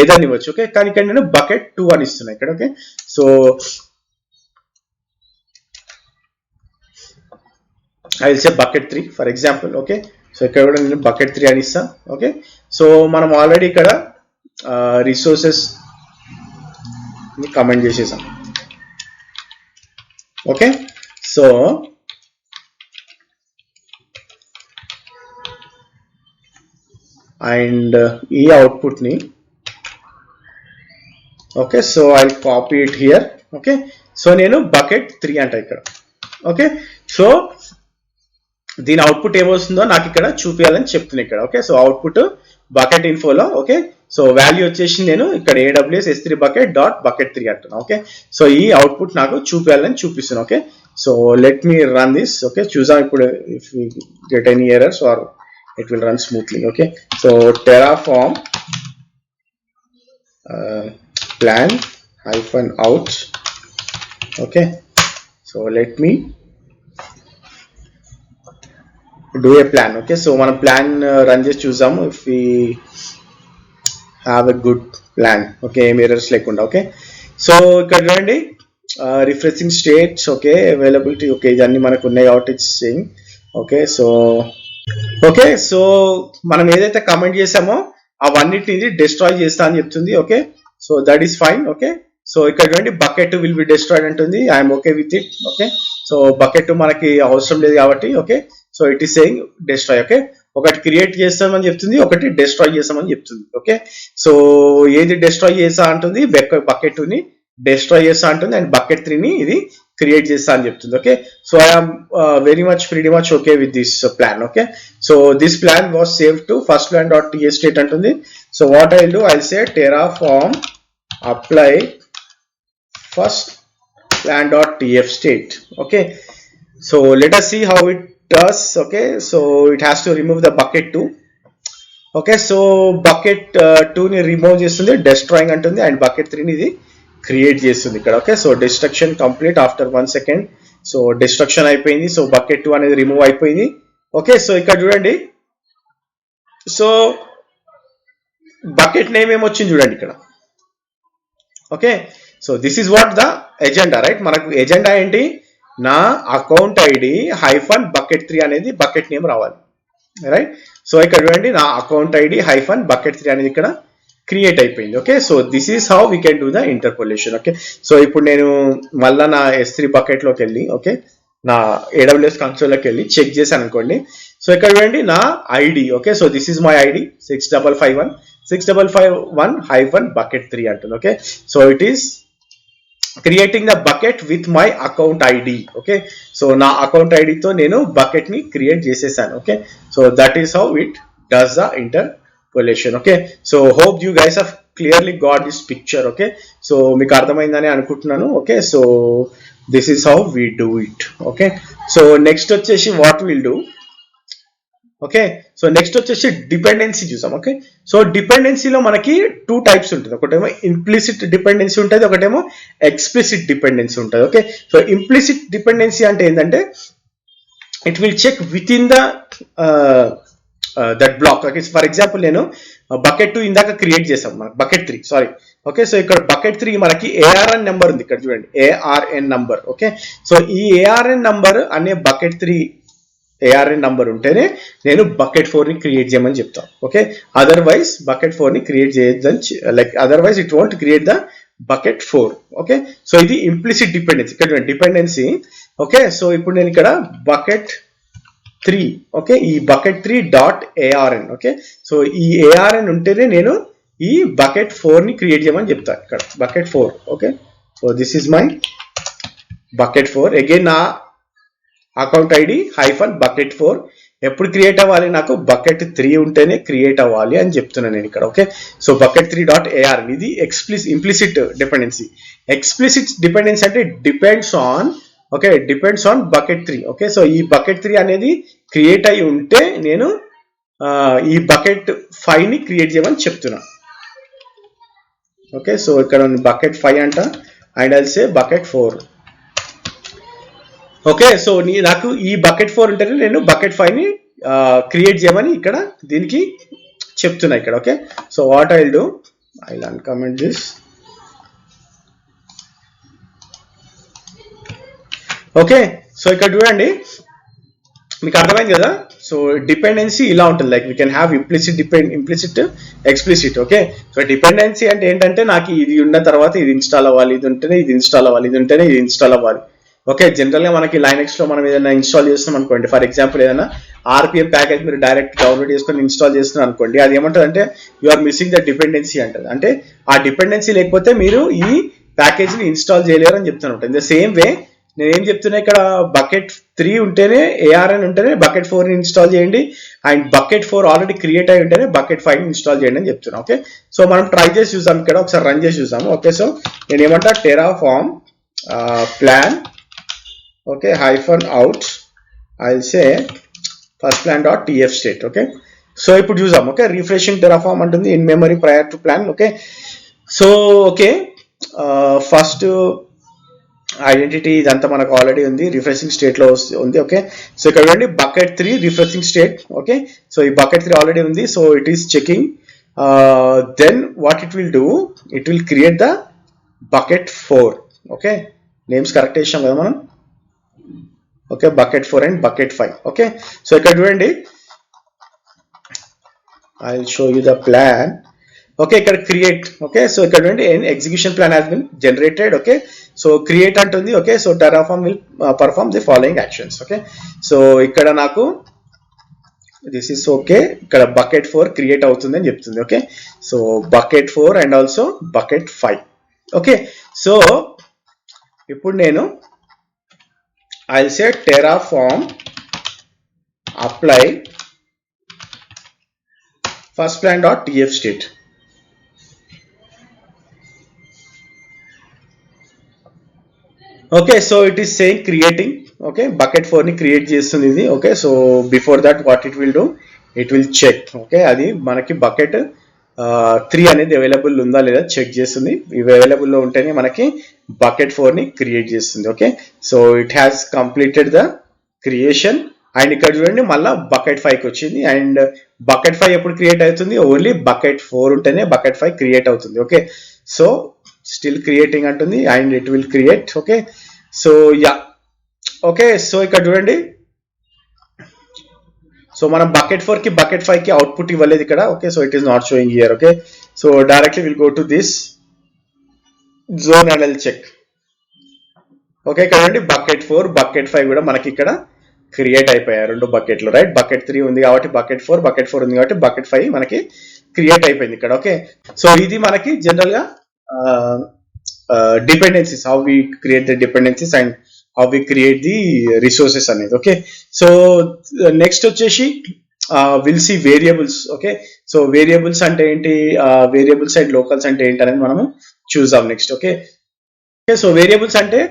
Speaker 1: ఏదైనా ఇవ్వచ్చు. ఓకే, కానీ ఇక్కడ నేను బకెట్ 2 అని ఇస్తున్నా ఇక్కడ. Okay, so I will say bucket 3 for example. Okay, so ఇక్కడ కూడా నేను బకెట్ 3 అని ఇస్తాను. ఓకే, సో మనం ఆల్రెడీ ఇక్కడ రిసోర్సెస్ కమెంట్ చేసేసాం. ఓకే, సో అండ్ ఈ అవుట్పుట్ ని, okay, so I copy it here. Okay, so నేను బకెట్ 3 అంట ఇక్కడ. ఓకే, సో దీని అవుట్పుట్ ఏమొస్తుందో నాకు ఇక్కడ చూపించాలని చెప్తున్నా ఇక్కడ. ఓకే, సో అవుట్పుట్ బకెట్ ఇన్ఫోలో. ఓకే, సో వాల్యూ వచ్చేసి నేను ఇక్కడ AWS S3 bucket dot bucket 3 అంటున్నా. ఓకే, సో ఈ అవుట్పుట్ నాకు చూపించాలని చూపిస్తున్నా. Okay, so let me run this. Okay, చూసాం ఇప్పుడు if we get any errors or it will run smoothly. Okay, so terraform plan hyphen out. Okay, so let me do a plan. Okay, so మనం plan run చేసి చూసాము if we have a good plan. Okay, ఏం errors లేకుండా. Okay, so ఇక్కడ చూడండి refreshing states. Okay, availability. Okay, ఇవన్నీ మనకు ఉన్నాయి కాబట్టి it's saying. Okay, so okay, so మనం ఏదైతే కమెంట్ చేసామో అవన్నిటిని డిస్ట్రాయ్ చేస్తా అని చెప్తుంది. Okay, so that is fine. Okay, so ఇక్కడ చూడండి బకెట్ విల్ బి డిస్ట్రాయిడ్ అంటుంది. I'm okay with it. Okay, so bucket మనకి అవసరం లేదు కాబట్టి. Okay, so it is saying destroy. Okay, ఒకటి క్రియేట్ చేస్తామని చెప్తుంది, ఒకటి డిస్ట్రాయ్ చేస్తామని చెప్తుంది. ఓకే, సో ఏది డిస్ట్రాయ్ చేస్తా అంటుంది, బకెట్ ని డిస్ట్రాయ్ చేస్తా అంటుంది, అండ్ బకెట్ 3 ని ఇది క్రియేట్ చేస్తా అని చెప్తుంది. Okay, so I'm very much pretty much okay with this plan. Okay, so this plan was saved to first plan.ts state అంటుంది. So what I'll do, I'll say terraform apply first plan.tf state. Okay, so let us see how it does. Okay, so it has to remove the bucket 2. Okay, so bucket 2 ని remove చేస్తుంది, destroying అంటుంది, and bucket 3 ని ఇది create చేస్తుంది ఇక్కడ. Okay, so destruction complete after 1 second. So destruction అయిపోయింది. So bucket 2 అనేది remove అయిపోయింది. ఓకే, సో ఇక్కడ చూడండి, సో బకెట్ నేమ్ ఏమొచ్చింది చూడండి ఇక్కడ. Okay, so this is what the agenda, right. మనకు ఎజెండా ఏంటి, నా అకౌంట్ ఐడి హైఫన్ బకెట్ 3 అనేది బకెట్ నేమ్ రావాలి, రైట్. సో ఇక్కడ చూడండి, నా అకౌంట్ ఐడి హైఫన్ బకెట్ 3 అనేది ఇక్కడ క్రియేట్ అయిపోయింది. Okay, so this is how we can do the interpolation. Okay, so ఇప్పుడు నేను మళ్ళీ నా S3 బకెట్ లోకి వెళ్ళి, ఓకే, నా AWS కన్సోల్లోకి వెళ్ళి చెక్ చేశాను అనుకోండి. సో ఇక్కడ చూడండి నా ID. Okay, so this is my ID 6551 hyphen bucket 3 అంటుంది. Okay, so it is creating the bucket with my account ID. Okay, so నా అకౌంట్ ఐడితో నేను బకెట్ ని క్రియేట్ చేసేసాను. Okay, so that is how it does the interpolation. Okay, so hope you guys have clearly got this picture. Okay, so మీకు అర్థమైందని అనుకుంటున్నాను. Okay, so this is how we do it. Okay, so next వచ్చేసి what will do. Okay, so next వచ్చేసి dependency చూసాం. Okay, so డిపెండెన్సీలో మనకి 2 types ఉంటుంది. ఒకటేమో ఇంప్లిసిట్ డిపెండెన్సీ ఉంటుంది, ఒకటేమో ఎక్స్ప్లిసిట్ డిపెండెన్సీ ఉంటుంది. ఓకే, సో ఇంప్లిసిట్ డిపెండెన్సీ అంటే ఏంటంటే it will check with in the that block. Okay, for example నేను బకెట్ 2 ఇందాక క్రియేట్ చేసాం, మనకు బకెట్ 3 సారీ. ఓకే, సో ఇక్కడ బకెట్ 3 మనకి ARN నెంబర్ ఉంది, ఇక్కడ చూడండి ARN నంబర్. ఓకే, సో ఈ ARN నంబర్ అనే బకెట్ 3 ARN నంబర్ ఉంటేనే నేను బకెట్ 4 ని క్రియేట్ చేయమని చెప్తాను. ఓకే, అదర్వైజ్ బకెట్ 4 ని క్రియేట్ చేయొద్దని, like otherwise it want create the bucket 4. Okay, so ఇది ఇంప్లిసిట్ డిపెండెన్సీ, ఇక్కడ డిపెండెన్సీ. ఓకే, సో ఇప్పుడు నేను ఇక్కడ బకెట్ 3, ఓకే, ఈ bucket 3 dot ARN. Okay, so ఈ ARN ఉంటేనే నేను ఈ బకెట్ 4 ని క్రియేట్ చేయమని చెప్తాను ఇక్కడ bucket 4. Okay, so this is my bucket 4. Again నా అకౌంట్ ఐడి హైఫన్ బకెట్ 4 ఎప్పుడు క్రియేట్ అవ్వాలి, నాకు బకెట్ 3 ఉంటేనే క్రియేట్ అవ్వాలి అని చెప్తున్నాను నేను ఇక్కడ. Okay, so bucket 3 dot ARN ఇది ఇంప్లిసిట్ డిపెండెన్సీ. ఎక్స్ప్లిసిట్ డిపెండెన్సీ అంటే depends on, okay, depends on bucket 3. Okay, so ఈ బకెట్ 3 అనేది క్రియేట్ అయి ఉంటే నేను ఈ బకెట్ 5 ని క్రియేట్ చేయమని చెప్తున్నా. ఓకే, సో ఇక్కడ బకెట్ 5 అంట and I'll say bucket 4. Okay, so నాకు ఈ బకెట్ 4 ఉంటేనే నేను బకెట్ 5 ని క్రియేట్ చేయమని ఇక్కడ దీనికి చెప్తున్నా ఇక్కడ. Okay, so what I'll do, I'll uncomment this. Okay, so ఇక్కడ చూడండి మీకు అర్థమైంది కదా. సో డిపెండెన్సీ ఇలా ఉంటుంది, like we can have implicit explicit. Okay, so dependency అంటే ఏంటంటే నాకు ఇది ఉన్న తర్వాత ఇది ఇన్స్టాల్ అవ్వాలి, ఇది ఉంటేనే ఇది ఇన్స్టాల్ అవ్వాలి, ఇది ఉంటేనే ఇది ఇన్స్టాల్ అవ్వాలి. ఓకే, జనరల్ గా మనకి లైనక్స్ లో మనం ఏదైనా ఇన్స్టాల్ చేస్తున్నాం అనుకోండి, ఫర్ ఎగ్జాంపుల్ ఏదైనా RPM ప్యాకేజ్ మీరు డైరెక్ట్ డౌన్లోడ్ చేసుకొని ఇన్స్టాల్ చేస్తున్నారు అనుకోండి, అది ఏమంటుంది అంటే you are missing the dependency అంటది. అంటే ఆ డిపెండెన్సీ లేకపోతే మీరు ఈ ప్యాకేజ్ ని ఇన్స్టాల్ చేయలేరు అని చెప్తాను. ఇన్ ద సేమ్ వే నేను ఏం చెప్తున్నా, ఇక్కడ బకెట్ 3 ఉంటేనే ARN ఉంటేనే బకెట్ 4 ని ఇన్స్టాల్ చేయండి, అండ్ బకెట్ 4 ఆల్రెడీ క్రియేట్ అయి ఉంటేనే బకెట్ 5 ని ఇన్స్టాల్ చేయండి అని చెప్తున్నా. ఓకే, సో మనం ట్రై చేసి చూసాం, ఇక్కడ ఒకసారి రన్ చేసి చూసాము. ఓకే, సో నేను ఏమంటా Terraform plan, okay, hyphen out, I'll say first plan dot TF state. Okay, so ఇప్పుడు చూసాం. ఓకే, రిఫ్రెషింగ్ టెరాఫార్మ్ అంటుంది in memory prior to plan. Okay, so okay, first identity ఇదంతా మనకు ఆల్రెడీ ఉంది, రిఫ్రెషింగ్ స్టేట్ లో ఉంది. ఓకే, సో ఇక్కడ చూడండి bucket 3 refreshing state. Okay, so ఈ బకెట్ 3 ఆల్రెడీ ఉంది, so it is checking. Then what it will do, it will create the bucket 4. Okay, names correct చేసాం కదా మనం. Okay, bucket 4 and bucket 5. Okay, so ఇక్కడ చూడండి I will show you the plan. Okay, ఇక్కడ create. Okay, so ఇక్కడ చూడండి execution plan has been generated. Okay, so create అంటుంది. Okay, so Terraform will perform the following actions. Okay, so ఇక్కడ నాకు this is okay, ఇక్కడ bucket 4 create అవుతుంది అని చెప్తుంది. Okay, so bucket 4 and also bucket 5. Okay, so ఇప్పుడు నేను I'll say Terraform apply first plan dot TF state. Okay, so it is saying creating. Okay, bucket 4 ని create చేస్తుంది ఇది. Okay, so before that what it will do, it will check. Okay, అది మనకి bucket 3 అనేది available ఉందా లేదా check చేస్తుంది. ఇవి అవైలబుల్ లో ఉంటేనే మనకి బకెట్ 4 ని క్రియేట్ చేస్తుంది. Okay, so it has completed the creation. And ఇక్కడ చూడండి మళ్ళీ బకెట్ 5కి వచ్చింది. అండ్ బకెట్ 5 ఎప్పుడు క్రియేట్ అవుతుంది, ఓన్లీ బకెట్ 4 ఉంటేనే బకెట్ 5 క్రియేట్ అవుతుంది. ఓకే, సో స్టిల్ క్రియేటింగ్ అంటుంది and it will create. Okay, so yeah. Okay, so ఇక్కడ చూడండి, సో మనం బకెట్ 4 కి బకెట్ 5 కి అవుట్పుట్ ఇవ్వలేదు ఇక్కడ. Okay, so it is not showing here. Okay, so directly will go to this zone and will check. Okay, ఇక్కడ చూడండి bucket 4 bucket 5 కూడా మనకి ఇక్కడ క్రియేట్ అయిపోయాయి, రెండు బకెట్లు. రైట్, బకెట్ 3 ఉంది కాబట్టి బకెట్ 4 ఉంది కాబట్టి బకెట్ 5 మనకి క్రియేట్ అయిపోయింది ఇక్కడ. ఓకే, సో ఇది మనకి జనరల్ గా dependencies, how we create the dependencies and how we create the resources అనేది. ఓకే, సో నెక్స్ట్ వచ్చేసి will see variables. Okay, so variables అంటే ఏంటి, వేరియబుల్స్ అండ్ లోకల్స్ అంటే ఏంటి అనేది మనము చూద్దాం నెక్స్ట్. ఓకే, సో వేరియబుల్స్ అంటే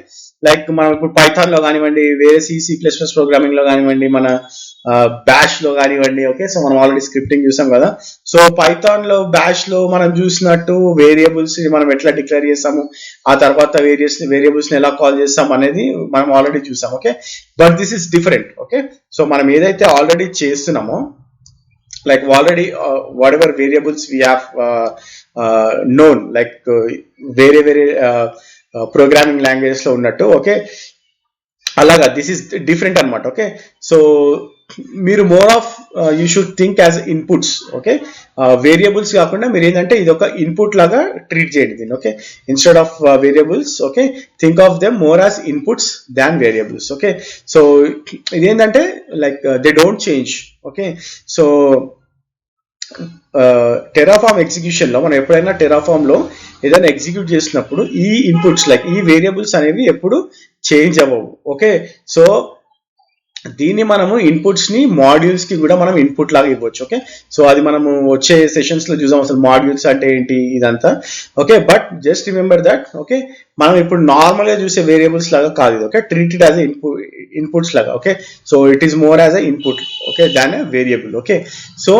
Speaker 1: లైక్ మనం ఇప్పుడు పైథాన్ లో కానివ్వండి, వేరే C++ ప్రోగ్రామింగ్ లో కానివ్వండి, మన బ్యాష్ లో కానివ్వండి. ఓకే, సో మనం ఆల్రెడీ స్క్రిప్టింగ్ చూసాం కదా. సో పైథాన్ లో బ్యాష్ లో మనం చూసినట్టు వేరియబుల్స్ మనం ఎట్లా డిక్లేర్ చేస్తాము, ఆ తర్వాత వేరియబుల్స్ ని ఎలా కాల్ చేస్తాం అనేది మనం ఆల్రెడీ చూసాం. Okay, but this is different. Okay, so మనం ఏదైతే ఆల్రెడీ చేస్తున్నామో, like already whatever variables we have known, like very programming languages లో ఉన్నట్టు. ఓకే, అలాగా దిస్ ఇస్ డిఫరెంట్ అనమాట. ఓకే, సో మీరు more of you should think as inputs. Okay, variables కాకుండా మీరు ఏంటంటే ఇది ఒక ఇన్పుట్ లాగా ట్రీట్ చేయండి దీన్ని. Okay, instead of variables, okay, think of them more as inputs than variables. Okay, so ఇదేంటంటే like they don't change. Okay, so Terraform execution లో మనం ఎప్పుడైనా టెరాఫామ్ లో ఏదైనా ఎగ్జిక్యూట్ చేసినప్పుడు ఈ ఇన్పుట్స్ లైక్ ఈ వేరియబుల్స్ అనేవి ఎప్పుడు చేంజ్ అవ్వవు. ఓకే, సో దీన్ని మనము ఇన్పుట్స్ ని మాడ్యూల్స్ కి కూడా మనం ఇన్పుట్ లాగా ఇవ్వచ్చు. ఓకే, సో అది మనము వచ్చే సెషన్స్ లో చూసాం అసలు మాడ్యూల్స్ అంటే ఏంటి ఇదంతా. Okay, but just remember that. Okay, మనం ఇప్పుడు నార్మల్ గా చూసే వేరియబుల్స్ లాగా కాదు ఇది. ఓకే, ట్రీటెడ్ యాజ్ ఇన్పుట్స్ లాగా. Okay, so it is more as a input, okay, than a variable. Okay, so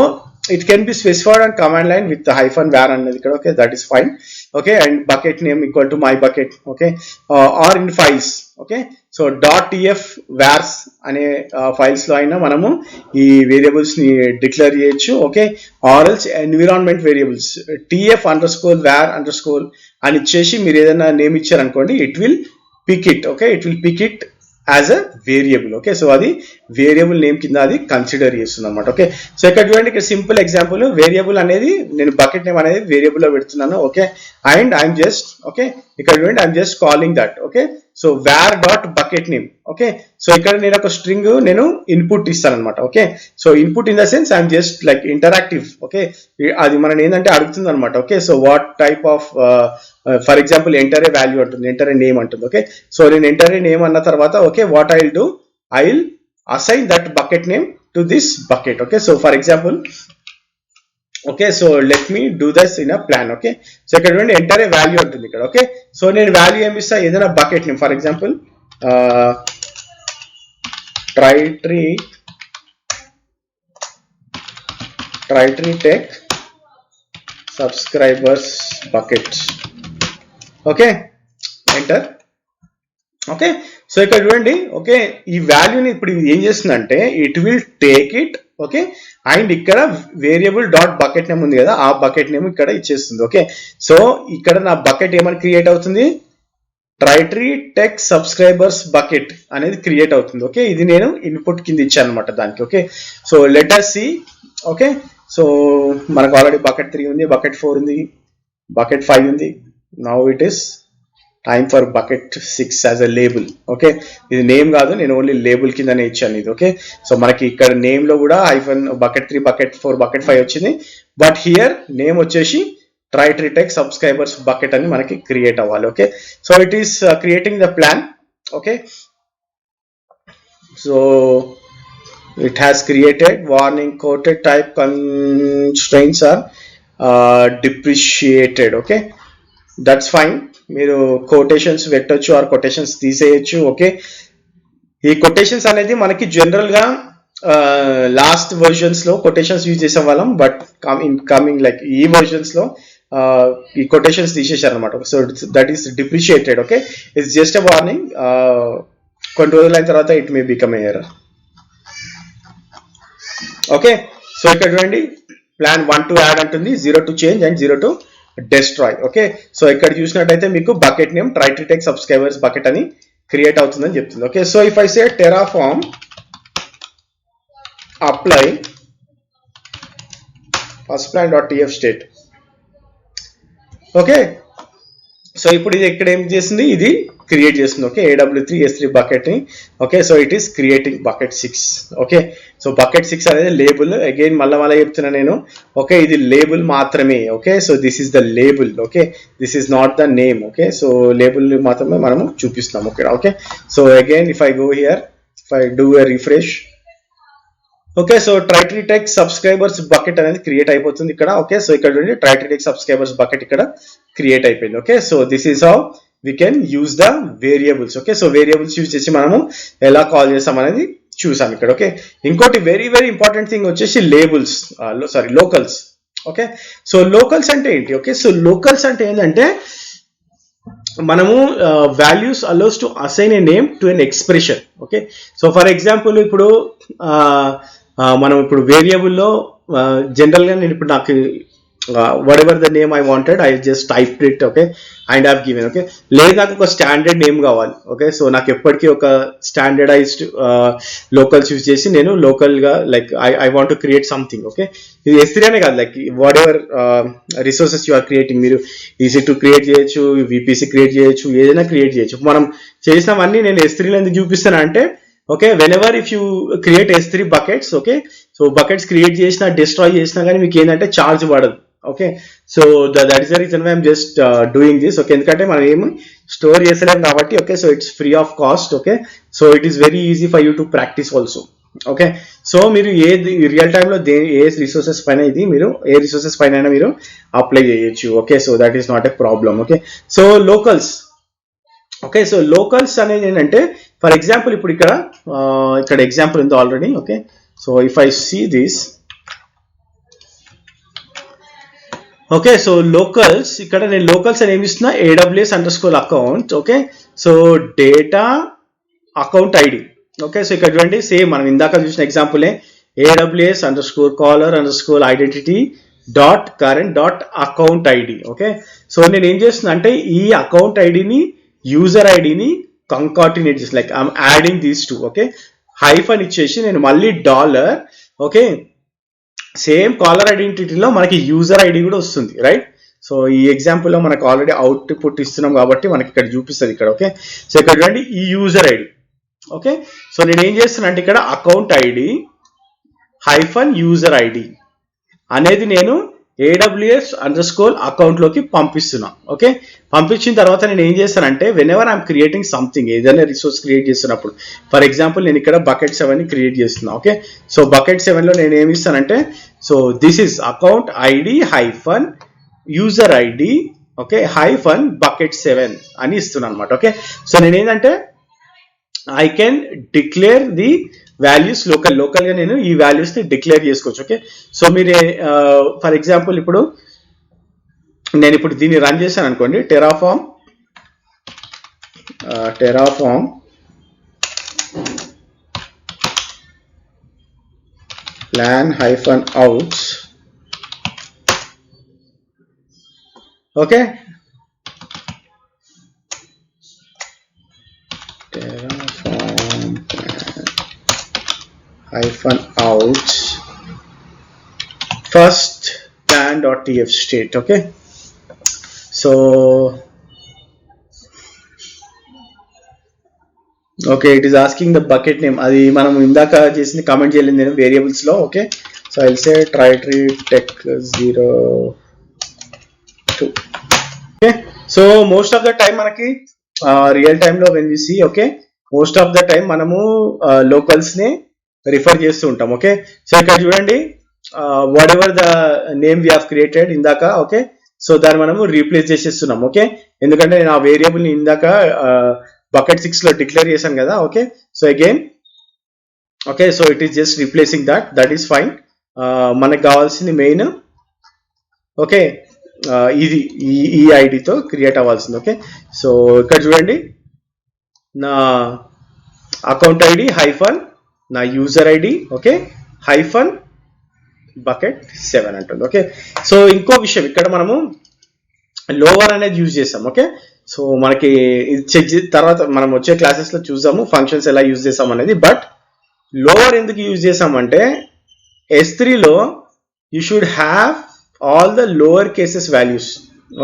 Speaker 1: it can be specified on command line with the hyphen var అనేది ఇక్కడ. Okay, that is fine. Okay, and bucket name equal to my bucket. Okay, or in files. Okay, so .tf vars అనే files లో అయినా మనము ఈ variables ని declare చేయొచ్చు. Okay, or else environment variables tf_var_ అని ఇచ్చేసి మీరు ఏదైనా నేమ్ ఇచ్చారనుకోండి, it will pick it. Okay, it will pick it as a variable. Okay, so అది వేరియబుల్ నేమ్ కింద అది కన్సిడర్ చేస్తుంది అనమాట. ఓకే, సో ఇక్కడ చూడండి, ఇక్కడ సింపుల్ ఎగ్జాంపుల్ వేరియబుల్ అనేది నేను బకెట్ నేమ్ అనేది వేరియబుల్ లో పెడుతున్నాను. Okay, and I'm just, okay, ఇక్కడ చూడండి I'm just calling that. Okay, so var dot bucket name. Okay, so ఇక్కడ నేను ఒక స్ట్రింగ్ నేను ఇన్పుట్ ఇస్తాను అనమాట. Okay, so input in the sense I'm just like interactive. Okay, అది మనం ఏంటంటే అడుగుతుంది అనమాట. Okay, so what type of for example enter a value అంటుంది, ఎంటర్ ఏ నేమ్ అంటుంది. ఓకే, సో నేను ఎంటర్ ఏ నేమ్ అన్న తర్వాత okay what I will do, I will assign that bucket name to this bucket. Okay, so for example, okay, so let me do this in a plan. Okay, so ఇక్కడ చూడండి enter a value ఉంటుంది ఇక్కడ. Okay, so నేను value ఏమి ఇస్తా, ఏదైనా bucket name for example Tree Tech subscribers bucket. Okay, enter. Okay, so ఇక్కడ చూడండి. ఓకే, ఈ వాల్యూని ఇప్పుడు ఏం చేస్తుందంటే it will take it. Okay, and ఇక్కడ వేరియబుల్ డాట్ బకెట్ నేమ్ ఉంది కదా, ఆ బకెట్ నేమ్ ఇక్కడ ఇచ్చేస్తుంది. ఓకే, సో ఇక్కడ నా బకెట్ ఏమని క్రియేట్ అవుతుంది, Tree Tech subscribers bucket అనేది క్రియేట్ అవుతుంది. ఓకే, ఇది నేను ఇన్పుట్ కింద ఇచ్చాను అనమాట దానికి. Okay, so let us see. Okay, so మనకు ఆల్రెడీ బకెట్ 3 ఉంది, బకెట్ 4 ఉంది, బకెట్ 5 ఉంది. Now it is time for bucket 6 as a label. Okay, ఇది నేమ్ కాదు, నేను ఓన్లీ లేబుల్ కిందనే ఇచ్చాను ఇది. ఓకే, సో మనకి ఇక్కడ నేమ్ లో కూడా హైఫన్ బకెట్ 3, బకెట్ 4, బకెట్ 5 వచ్చింది. బట్ హియర్ నేమ్ వచ్చేసి Tree Tech subscribers bucket అని మనకి క్రియేట్ అవ్వాలి. Okay, so it is creating the plan. Okay, so it has created warning quoted type constraints are depreciated. Okay, that's fine. మీరు quotations పెట్టొచ్చు are quotations తీసేయచ్చు. Okay, ఈ quotations అనేది మనకి general గా లాస్ట్ వర్జన్స్ లో కొటేషన్స్ యూజ్ చేసే వాళ్ళం, బట్ కమింగ్ లైక్ ఈ వర్జన్స్ లో ఈ కొటేషన్స్ తీసేశారు అనమాట. So that is depreciated. Okay, it's just a warning. కొన్ని రోజులు అయిన తర్వాత it may become a error. Okay, so ఇక్కడ చూడండి ప్లాన్ 1 to యాడ్ అంటుంది, 0 to change and 0 to destroy. Okay, so ఇక్కడ చూసినట్టయితే మీకు bucket name Tree Tech subscribers bucket అని క్రియేట్ అవుతుందని చెప్తుంది. Okay, so if I say terraform apply firstplan.tf state. Okay, so ఇప్పుడు ఇది ఇక్కడ ఏం చేసింది, ఇది క్రియేట్ చేస్తుంది. ఓకే, AW3 S3 బకెట్ ని. Okay, so it is creating bucket 6. Okay, so bucket 6 అనేది లేబుల్. అగైన్ మళ్ళీ చెప్తున్నా నేను. ఓకే, ఇది లేబుల్ మాత్రమే. Okay, so this is the label. Okay, this is not the name. Okay, so label మాత్రమే మనము చూపిస్తాం. Okay, okay, so again if I go here, if I do a refresh. Okay, so Tree Tech subscribers bucket అనేది create అయిపోతుంది ఇక్కడ. Okay, so ఇక్కడ చూడండి Tree Tech subscribers bucket ఇక్కడ create అయిపోయింది. Okay, so this is how we can use the variables. Okay, so variables use చేసి మనము ఎలా కాల్ చేస్తాం అనేది చూసాం ఇక్కడ. ఓకే, ఇంకోటి వెరీ వెరీ ఇంపార్టెంట్ థింగ్ వచ్చేసి labels, locals. Okay, so locals అంటే ఏంటి? ఓకే, సో లోకల్స్ అంటే ఏంటంటే మనము values allows to assign A name to N expression. Okay, so for example ఇప్పుడు మనం ఇప్పుడు వేరియబుల్లో జనరల్గా నేను ఇప్పుడు నాకు whatever the name I wanted, I just typed it, okay, and I've given, okay. లేదు నాకు ఒక స్టాండర్డ్ నేమ్ కావాలి, ఓకే. సో నాకు ఎప్పటికీ ఒక స్టాండర్డైజ్డ్ లోకల్స్ యూజ్ చేసి నేను లోకల్ గా like I want to create something, okay. ఇది S3 అనే కాదు, like whatever resources you are creating, మీరు EC2 క్రియేట్ చేయొచ్చు, VPC క్రియేట్ చేయొచ్చు, ఏదైనా క్రియేట్ చేయొచ్చు. మనం చేసినవన్నీ నేను S3 లో ఎందుకు చూపిస్తాను అంటే, okay, whenever if you create S3 buckets, okay, so buckets create చేసినా డిస్ట్రాయ్ చేసినా కానీ మీకు ఏంటంటే ఛార్జ్ పడదు, okay. So that is the reason why I'm just doing this, okay. ఎందుకంటే మనం ఏమి స్టోర్ చేసలేం కాబట్టి, okay. So it's free of cost, okay. So it is very easy for you to practice also, okay. So మీరు ఏది real టైంలో ఏ resources పైన ఇది మీరు ఏ రిసోర్సెస్ పైన మీరు అప్లై చేయొచ్చు, okay. So that is not a problem, okay. So locals, okay. So locals అనేది ఏంటంటే, ఫర్ ఎగ్జాంపుల్ ఇప్పుడు ఇక్కడ ఎగ్జాంపుల్ ఉంది already, okay. So if I see this, okay. So locals, ఇక్కడ నేను లోకల్స్ అని ఏమి ఇస్తున్నా, AWS_account, okay. So data account ID, okay. So ఇక్కడ చూడండి, సేమ్ మనం ఇందాక చూసిన ఎగ్జాంపులే, AWS_caller_identity .current.account ID, okay. So నేను ఏం చేస్తున్నా అంటే ఈ అకౌంట్ ఐడిని యూజర్ ఐడిని కంకాటినేట్ చేసి, like I'm adding these two, okay. Hyphen ఇచ్చేసి నేను మళ్ళీ డాలర్, ఓకే, సేమ్ కాలర్ ఐడెంటిటీలో మనకి యూజర్ ఐడి కూడా వస్తుంది, రైట్. సో ఈ ఎగ్జాంపుల్లో మనకు ఆల్రెడీ అవుట్పుట్ ఇస్తున్నాం కాబట్టి మనకి ఇక్కడ చూపిస్తుంది ఇక్కడ, ఓకే. సో ఇక్కడ చూడండి ఈ యూజర్ ఐడి, ఓకే. సో నేను ఏం చేస్తున్నా అంటే ఇక్కడ account ID hyphen user ID అనేది నేను AWS_account లోకి పంపిస్తున్నా, ఓకే. పంపించిన తర్వాత నేను ఏం చేస్తానంటే, వెనెవర్ ఐఎమ్ క్రియేటింగ్ సంథింగ్, ఏదైనా రిసోర్స్ క్రియేట్ చేస్తున్నప్పుడు, ఫర్ ఎగ్జాంపుల్ నేను ఇక్కడ bucket 7 క్రియేట్ చేస్తున్నా, ఓకే. సో bucket 7 లో నేను ఏమి ఇస్తానంటే, so this is account ID hyphen user ID, okay, hyphen bucket 7 అని ఇస్తున్నాను అనమాట, ఓకే. సో నేను ఏంటంటే I can declare the values లోకల్గా నేను ఈ వాల్యూస్ ని డిక్లేర్ చేసుకోవచ్చు, ఓకే. సో మీరు ఫర్ ఎగ్జాంపుల్ ఇప్పుడు నేను ఇప్పుడు దీన్ని రన్ చేశాను అనుకోండి, Terraform plan-out, okay. -out first plan.tf state, okay. So okay, it is asking the bucket name, అది మనం ఇందాక చేసింది కామెంట్ చేయలేదు నేను వేరియబుల్స్ లో, okay. So I will say try-tree tech02, okay. So most of the time మనకి real time లో when we see, okay, most of the time మనము లోకల్స్ ని రిఫర్ చేస్తూ ఉంటాం, ఓకే. సో ఇక్కడ చూడండి, whatever the name we have created ఇందాక, okay. So దాన్ని మనము రీప్లేస్ చేసేస్తున్నాం, ఓకే. ఎందుకంటే నేను ఆ వేరియబుల్ ని ఇందాక bucket 6 లో డిక్లేర్ చేశాను కదా, okay. So again, okay, so it is just replacing that is fine. మనకు కావాల్సింది మెయిన్, ఓకే, ఇది ఈ ఐడితో క్రియేట్ అవ్వాల్సింది, ఓకే. సో ఇక్కడ చూడండి, నా అకౌంట్ ఐడి హైఫన్ నా user ID, okay, hyphen bucket 7 అంటుంది, ఓకే. సో ఇంకో విషయం, ఇక్కడ మనము లోవర్ అనేది యూజ్ చేస్తాం, ఓకే. సో మనకి చెక్ తర్వాత మనం వచ్చే క్లాసెస్ లో చూద్దాము ఫంక్షన్స్ ఎలా యూజ్ చేస్తాం అనేది. బట్ లోవర్ ఎందుకు యూజ్ చేసామంటే, S3 లో you should have all the lower cases values,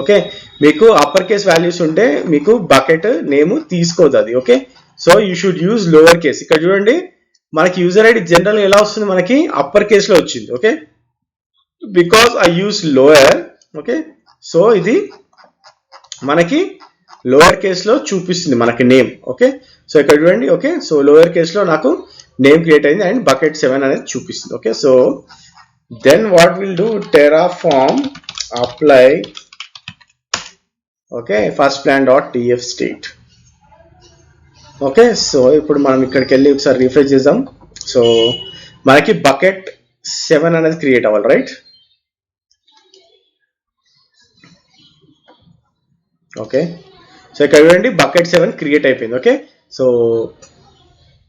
Speaker 1: okay. మీకు అప్పర్ కేస్ వాల్యూస్ ఉంటే మీకు బకెట్ నేమ్ తీసుకోదు అది, okay. So you should use lower case. ఇక్కడ చూడండి, మనకి యూజర్ ఐడి జనరల్ ఎలా వస్తుంది, మనకి అప్పర్ కేస్ లో వచ్చింది, okay, because I use lower, okay. So ఇది మనకి లోయర్ కేస్ లో చూపిస్తుంది మనకి నేమ్, ఓకే. సో ఇక్కడ చూడండి, ఓకే. సో లోయర్ కేస్ లో నాకు నేమ్ క్రియేట్ అయింది అండ్ bucket 7 అనేది చూపిస్తుంది, okay. So then what will do, terraform apply, okay, first plan.tf state, okay. So ఇప్పుడు మనం ఇక్కడికి వెళ్ళి ఒకసారి రిఫ్రెష్ చేద్దాం. సో మనకి bucket 7 అనేది క్రియేట్ అవ్వాలి, రైట్. ఓకే. సో ఇక్కడ చూడండి bucket 7 క్రియేట్ అయిపోయింది, ఓకే. సో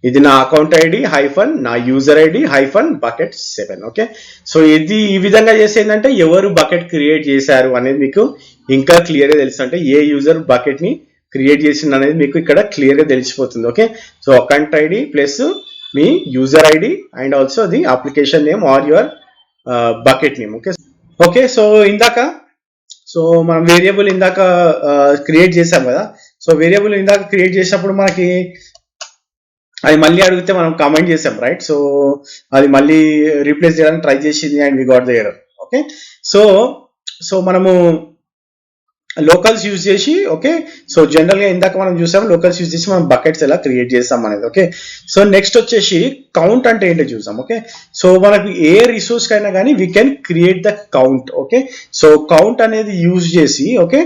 Speaker 1: ఇది నా అకౌంట్ ఐడి హైఫన్ నా user ID hyphen bucket 7. Okay, so ఇది ఈ విధంగా చేస్తే ఏంటంటే ఎవరు బకెట్ క్రియేట్ చేశారు అనేది మీకు ఇంకా క్లియర్ గా తెలుసు. అంటే ఏ యూజర్ బకెట్ ని క్రియేట్ చేసింది అనేది మీకు ఇక్కడ క్లియర్ గా తెలిసిపోతుంది. Okay, so account ID plus me user ID and also the application name or your bucket name. Okay okay, so ఇందాక సో మనం వేరియబుల్ ఇందాక క్రియేట్ చేసాం కదా. సో వేరియబుల్ ఇందాక క్రియేట్ చేసినప్పుడు మనకి అది మళ్ళీ అడిగితే మనం కమెంట్ చేసాం, రైట్? సో అది మళ్ళీ రీప్లేస్ చేయడానికి ట్రై చేసింది and we got the error. Okay, so so మనము లోకల్స్ యూజ్ చేసి, ఓకే, సో జనరల్ గా ఇందాక మనం చూసాం లోకల్స్ యూజ్ చేసి మనం బకెట్స్ ఎలా క్రియేట్ చేస్తాం అనేది. ఓకే, సో నెక్స్ట్ వచ్చేసి కౌంట్ అంటే ఏంటో చూసాం. ఓకే, సో మనకి ఏ రిసోర్స్ కైనా కానీ we can create the count. Okay, so count అనేది యూజ్ చేసి, okay,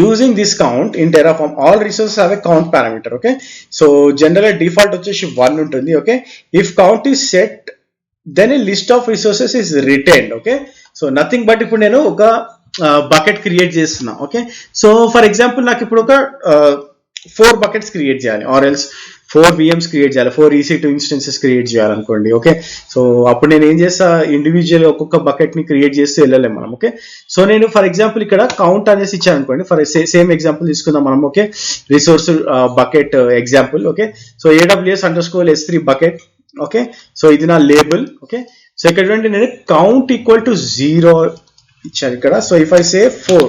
Speaker 1: using this count in Terraform all resources have a count parameter. Okay, so generally default వచ్చేసి 1 ఉంటుంది. Okay, if count is set then a list of resources is retained. Okay, so nothing but ఇప్పుడు నేను ఒక bucket create చేస్తున్నా. Okay, so for example నాకు ఇప్పుడు ఒక 4 buckets create చేయాలి ఆర్ ఎల్స్ 4 VMs క్రియేట్ చేయాలి, 4 EC2 ఇన్స్టెన్సెస్ క్రియేట్ చేయాలనుకోండి. ఓకే, సో అప్పుడు నేను ఏం చేస్తా, ఇండివిజువల్ ఒక్కొక్క బకెట్ ని క్రియేట్ చేస్తే వెళ్ళలేం మనం. ఓకే, సో నేను ఫర్ ఎగ్జాంపుల్ ఇక్కడ కౌంట్ అనేసి ఇచ్చాను అనుకోండి. ఫర్ సేమ్ ఎగ్జాంపుల్ తీసుకుందాం మనం. Okay, resource bucket example. Okay, so AWS_S3 bucket. Okay, so ఇది నా లేబుల్. ఓకే, సో ఇక్కడ నేను కౌంట్ ఈక్వల్ టు 0 ఇచ్చాను ఇక్కడ. So if I say 4,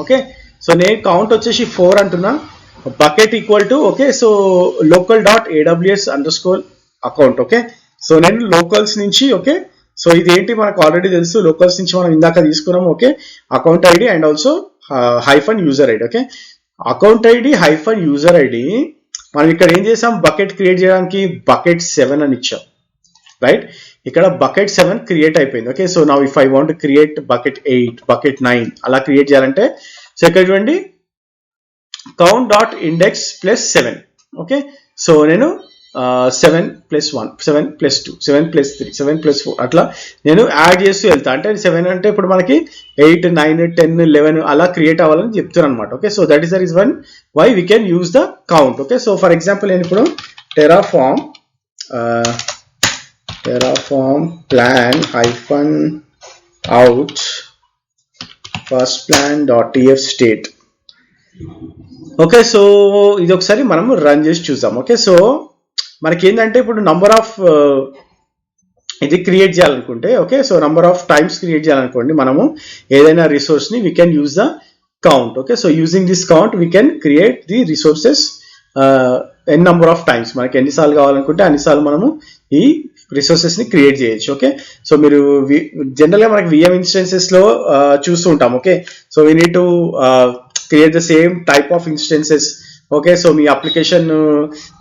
Speaker 1: okay, so నేను కౌంట్ వచ్చేసి 4 అంటున్నా, bucket equal to, okay, so local dot AWS_account. Okay, so నేను లోకల్స్ నుంచి, ఓకే, సో ఇది ఏంటి మనకు ఆల్రెడీ తెలుసు, లోకల్స్ నుంచి మనం ఇందాక తీసుకున్నాము. Okay, account ID and also hyphen user ID. Okay, account ID hyphen user ID మనం ఇక్కడ ఏం చేసాం, బకెట్ క్రియేట్ చేయడానికి బకెట్ 7 అని ఇచ్చాం, రైట్? ఇక్కడ బకెట్ 7 క్రియేట్ అయిపోయింది. Okay, so now if I want create bucket 8, bucket 9 అలా క్రియేట్ చేయాలంటే, సో ఇక్కడ చూడండి count dot index plus 7. Okay, so నేను 7 + 1, 7 + 2, 7 + 3, 7 + 4 అట్లా నేను యాడ్ చేస్తూ వెళ్తా. అంటే 7 అంటే ఇప్పుడు మనకి 8, 9, 10, 11 అలా క్రియేట్ అవ్వాలని చెప్తున్నాను అనమాట. Okay, so that is the reason why we can use the count. Okay, so for example నేను ఇప్పుడు Terraform plan -out first plan.tf state. Okay, so ఇది ఒకసారి మనం రన్ చేసి చూద్దాం. ఓకే, సో మనకి ఏంటంటే ఇప్పుడు నంబర్ ఆఫ్ ఇది క్రియేట్ చేయాలనుకుంటే, okay, so number of times create చేయాలనుకోండి మనము ఏదైనా రిసోర్స్ ని we can use the count. Okay, so using this count we can create the resources N number of times, మనకి ఎన్నిసార్లు కావాలనుకుంటే అన్నిసార్లు మనము ఈ రిసోర్సెస్ ని క్రియేట్ చేయొచ్చు. ఓకే, సో మీరు జనరల్ గా మనకి VM ఇన్స్టెన్సెస్ లో చూస్తూ ఉంటాం. Okay, so we need to create the same type of instances. Okay, so me application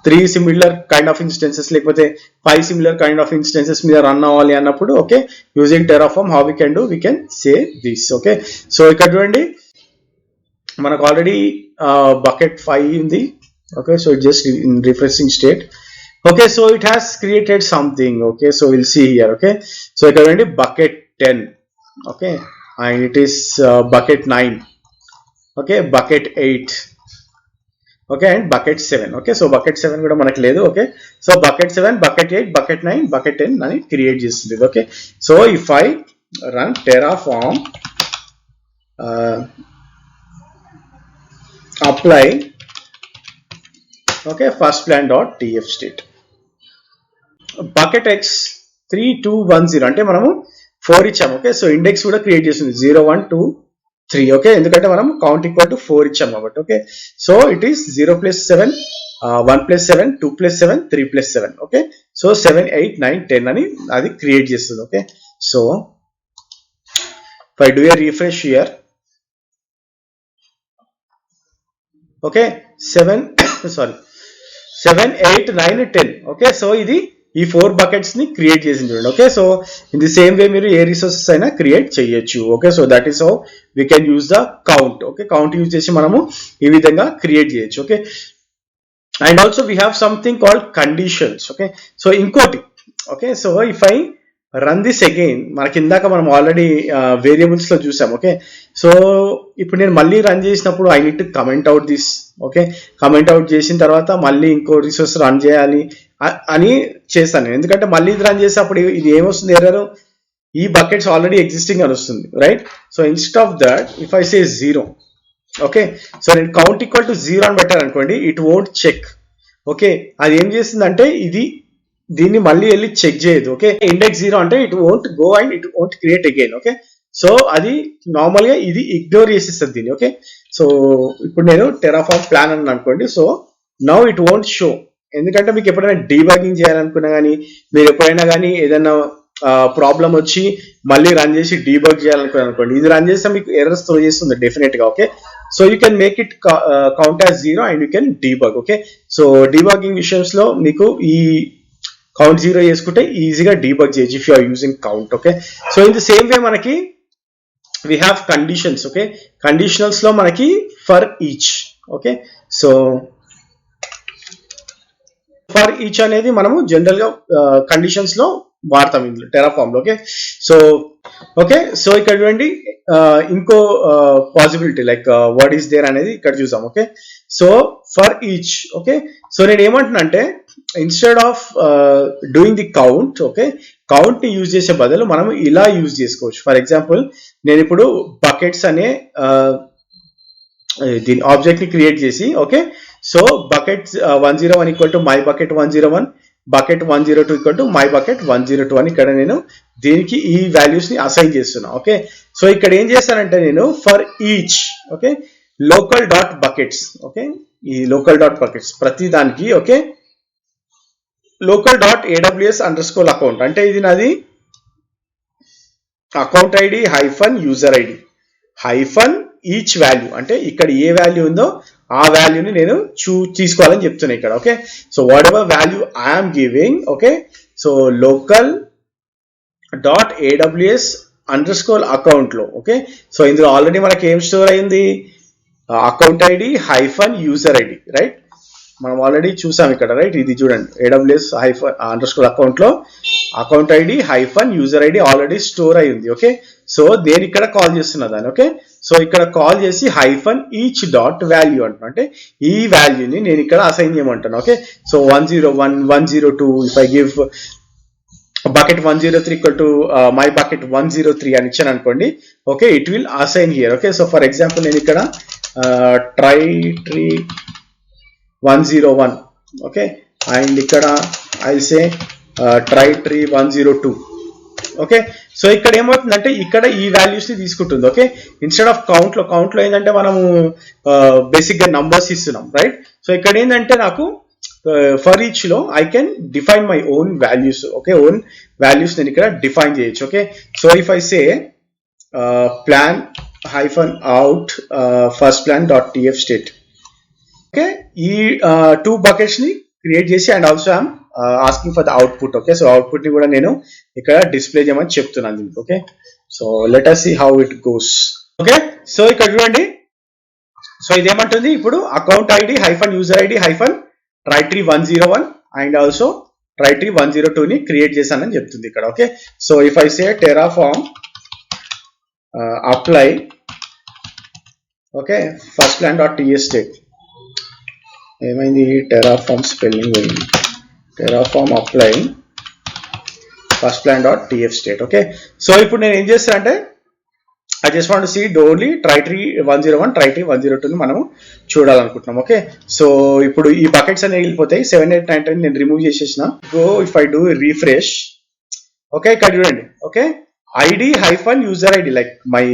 Speaker 1: 3 similar kind of instances లేకపోతే 5 సిమిలర్ కైండ్ ఆఫ్ ఇన్స్టెన్సెస్ మీద రన్ అవ్వాలి అన్నప్పుడు, okay, using Terraform how we can do, we can say this. Okay, so ఇక్కడ చూడండి మనకు already bucket 5 ఉంది. Okay, so it just in refreshing state. Okay, so it has created something. Okay, so we'll see here. Okay, so it is bucket 10. Okay, and it is bucket 9. Okay, bucket 8. Okay, and bucket 7. Okay, so bucket 7 kuda manaku ledu. Okay, so bucket 7, bucket 8, bucket 9, bucket 10 ani create chestundi. Okay, so if I run Terraform apply, okay, first plan.tf state bucket x 3210 అంటే మనము 4 ఇచ్చాము. Okay, so index కూడా create చేస్తుంది 0 1 2 3. Okay, ఎందుకంటే మనం count equal to 4 ఇచ్చాము కాబట్టి. Okay, so it is 0 + 7, 1 + 7, 2 + 7, 3 + 7. Okay, so 7 8 9 10 అని అది క్రియేట్ చేస్తుంది. Okay, so if I do a refresh here, okay, 7 8 9 10. Okay, so ఇది ఈ 4 బకెట్స్ ని క్రియేట్ చేసింది చూడండి. Okay, so in the same way మీరు ఏ రిసోర్సెస్ అయినా క్రియేట్ చేయొచ్చు. Okay, so that is how we can use the count. Okay, count use చేసి మనము ఈ విధంగా క్రియేట్ చేయొచ్చు. Okay, and also we have something called conditions. Okay, so ఇంకోటి, okay, so if I run this again, మనకి ఇందాక మనం already variables లో చూసాం. ఓకే, సో ఇప్పుడు నేను మళ్ళీ రన్ చేసినప్పుడు I need to comment out this. Okay, comment out చేసిన తర్వాత మళ్ళీ ఇంకో రిసోర్స్ రన్ చేయాలి అని చేస్తాను. ఎందుకంటే మళ్ళీ ఇది రన్ చేసేటప్పుడు ఇది ఏమొస్తుంది, ఎర్రర్, ఈ బకెట్స్ ఆల్రెడీ ఎగ్జిస్టింగ్ అని వస్తుంది, right? So instead of that if I say 0, okay, so నేను కౌంట్ ఈక్వల్ టు 0 అని పెట్టాను అనుకోండి, ఇట్ వోంట్ చెక్. ఓకే, అది ఏం చేస్తుందంటే ఇది దీన్ని మళ్ళీ వెళ్ళి చెక్ చేయదు. ఓకే, ఇండెక్స్ 0 అంటే it won't go and it won't create again. Okay, so అది నార్మల్ గా ఇది ఇగ్నోర్ చేసేస్తుంది దీన్ని. ఓకే, సో ఇప్పుడు నేను టెరాఫార్మ్ ప్లాన్ అని అనుకోండి, so now it won't show. ఎందుకంటే మీకు ఎప్పుడైనా డీబగింగ్ చేయాలనుకున్నా కానీ, మీరు ఎప్పుడైనా కానీ ఏదైనా ప్రాబ్లం వచ్చి మళ్ళీ రన్ చేసి డీబగ్ చేయాలనుకోండి, ఇది రన్ చేస్తే మీకు ఎర్రర్స్ త్రో చేస్తుంది డెఫినెట్ గా. Okay, so you can make it count as 0 and you can debug. Okay, so debugging విషయంస్ లో మీకు ఈ కౌంట్ 0 చేసుకుంటే ఈజీగా డీబగ్ చేయొచ్చు if you are using count. Okay, so in the same way మనకి we have conditions. Okay, conditionals లో మనకి for each. Okay, so for each అనేది మనము జనరల్ గా కండిషన్స్ లో వాడతాం ఇందులో టెరాఫార్మ్ లో. ఓకే, సో సో ఇక్కడ చూడండి ఇంకో possibility like what is there అనేది ఇక్కడ చూసాం. Okay, so for each. Okay, so నేను ఏమంటున్నా అంటే instead of doing the count, okay, count ని యూజ్ చేసే బదులు మనం ఇలా యూజ్ చేసుకోవచ్చు. ఫర్ ఎగ్జాంపుల్ నేను ఇప్పుడు బకెట్స్ అనే దీని ఆబ్జెక్ట్ ని క్రియేట్ చేసి, okay, so bucket 101 equal to my bucket 101, bucket 102 equal to my bucket 102 అని ఇక్కడ నేను దీనికి ఈ వాల్యూస్ ని అసైన్ చేస్తున్నా. ఓకే, సో ఇక్కడ ఏం చేస్తానంటే నేను for each, okay, local dot buckets. Okay, ఈ లోకల్ డాట్ బకెట్స్ ప్రతి దానికి, okay, local dot AWS underscore account అంటే ఇది నాది account ID hyphen user ID hyphen each value, అంటే ఇక్కడ ఏ వాల్యూ ఉందో ఆ వాల్యూని నేను తీసుకోవాలని చెప్తున్నా ఇక్కడ. Okay, so whatever value I'm giving, okay, so local dot AWS underscore account లో. ఓకే, సో ఇందులో ఆల్రెడీ మనకి ఏం స్టోర్ అయింది, account ID hyphen user ID, right? మనం ఆల్రెడీ చూసాం ఇక్కడ, రైట్? ఇది చూడండి AWS hyphen underscore account లో account ID hyphen user ID already store అయి ఉంది. ఓకే, సో నేను ఇక్కడ కాల్ చేస్తున్నా దాన్ని. ఓకే, సో ఇక్కడ కాల్ చేసి హైఫన్ ఈచ్ డాట్ వాల్యూ అంటున్నా, అంటే ఈ వాల్యూని నేను ఇక్కడ అసైన్ చేయమంటాను. Okay, so 101, 102 if I give bucket 103 equal to my bucket 103 అని ఇచ్చాను అనుకోండి. Okay, it will assign here. Okay, so for example నేను ఇక్కడ ట్రై ట్రీ 101, ఓకే, అండ్ ఇక్కడ I say try tree 102. Okay, so ఇక్కడ ఏమవుతుందంటే ఇక్కడ ఈ వాల్యూస్ ని తీసుకుంటుంది. ఓకే, ఇన్స్టెడ్ ఆఫ్ కౌంట్ లో ఏంటంటే మనము బేసిక్ గా నంబర్స్ ఇస్తున్నాం, రైట్? సో ఇక్కడ ఏంటంటే నాకు ఫర్ ఈచ్ లో I can define my own values. Okay, own values నేను ఇక్కడ డిఫైన్ చేయొచ్చు. Okay, so if I say plan hyphen out first plan dot TF state. Okay, ఈ 2 బకెట్స్ ని క్రియేట్ చేసి and also I'm asking for the output. Okay, so output ని కూడా నేను ఇక్కడ డిస్ప్లే చేయమని చెప్తున్నాను దీనికి. Okay, so let us see how it goes. Okay, so ఇక్కడ చూడండి, సో ఇదేమంటుంది ఇప్పుడు account ID hyphen user ID hyphen ట్రైట్రీ 101 and also try tree 102 ని క్రియేట్ చేశానని చెప్తుంది ఇక్కడ. Okay, so if I say Terraform apply, okay, first plan dot TS state, ఏమైంది Terraform spelling పోయింది, Terraform apply first plan dot TF state. Okay, so ఇప్పుడు నేను ఏం చేస్తాను అంటే I just want to see only try tree 101 try tree 102 ని మనము చూడాలనుకుంటున్నాం. Okay, so ఇప్పుడు ఈ బకెట్స్ అనేవి వెళ్ళిపోతాయి, 7, 8, 9, 10 నేను రిమూవ్ చేసేసిన. Go if I do refresh, okay, ఇక్కడ చూడండి, okay, ID hyphen user ID like my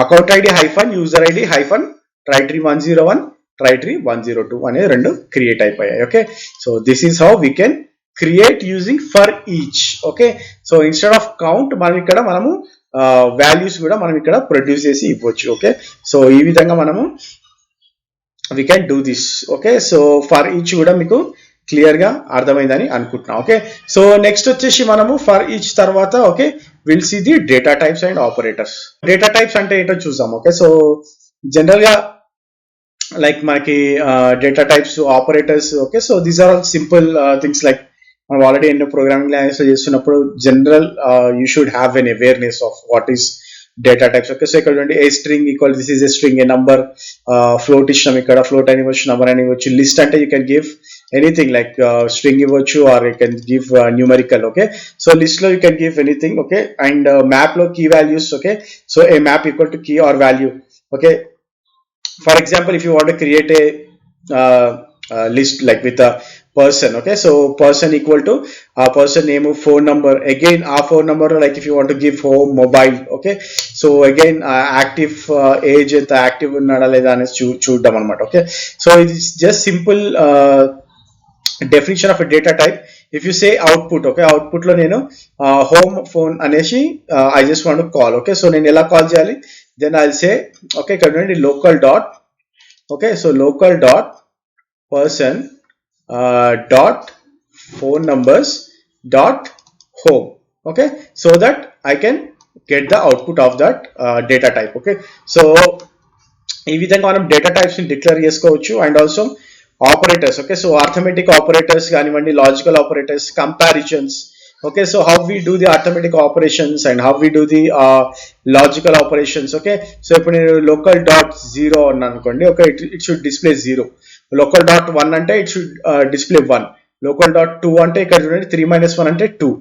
Speaker 1: account ID hyphen user ID hyphen ట్రైట్రీ 101 try tree 102 అనేది 2 క్రియేట్ అయిపోయాయి. Okay, so this is how we can create using for each. Okay, so instead of count మనం ఇక్కడ మనము values కూడా మనం ఇక్కడ produce చేసి ఇవ్వచ్చు. ఓకే, సో ఈ విధంగా మనము we can do this. Okay, so for each కూడా మీకు క్లియర్ గా అర్థమైందని అనుకుంటున్నాం. ఓకే, సో నెక్స్ట్ వచ్చేసి మనము ఫర్ ఈచ్ తర్వాత, okay, will see the data types and operators. Data types అంటే ఏంటో చూసాం. ఓకే, సో జనరల్ గా లైక్ మనకి data types operators. Okay, so these are all simple things like మనం ఆల్రెడీ ఎన్నో ప్రోగ్రామింగ్ లాంగ్వేజ్ చేస్తున్నప్పుడు general you should have an awareness of what is data types. Okay, so ఇక్కడ చూడండి a string equal this is a string, a number, float ఇచ్చినాం ఇక్కడ, float అని ఇవ్వచ్చు, number అని ఇవ్వచ్చు, లిస్ట్ అంటే you can give anything like string ఇవ్వచ్చు or you can give numerical. Okay, so list లో you can give anything. Okay, and map లో key values. Okay, so a map equal to key or value. Okay, for example if you want to create a list like with a person. Okay, so person equal to person name, phone number, again our phone number, like if you want to give home, mobile. Okay, so again active age and active unnada leda ani చూడడం అన్నమాట. Okay, so it is just simple definition of a data type. If you say output, okay, output లో నేను home phone అనేసి I just want to call. Okay, so నేను ఎలా call చేయాలి, then I'll say okay ఇక్కడ చూడండి local dot. Okay, so local dot person dot phone numbers dot home. Okay, so that I can get the output of that data type. Okay, so ఈ విధంగా మనం data types ని declare చేసుకోవచ్చు. And also operators. Okay, so arithmetic operators కానివ్వండి, logical operators, comparisons. Okay, so how we do the arithmetic operations and how we do the logical operations. Okay, so if you local dot 0 అనుకోండి, okay, it should display 0. local dot 1 అంటే it should display 1. local dot 2 అంటే ఇక్కడ చూడండి 3 minus 1 అంటే 2.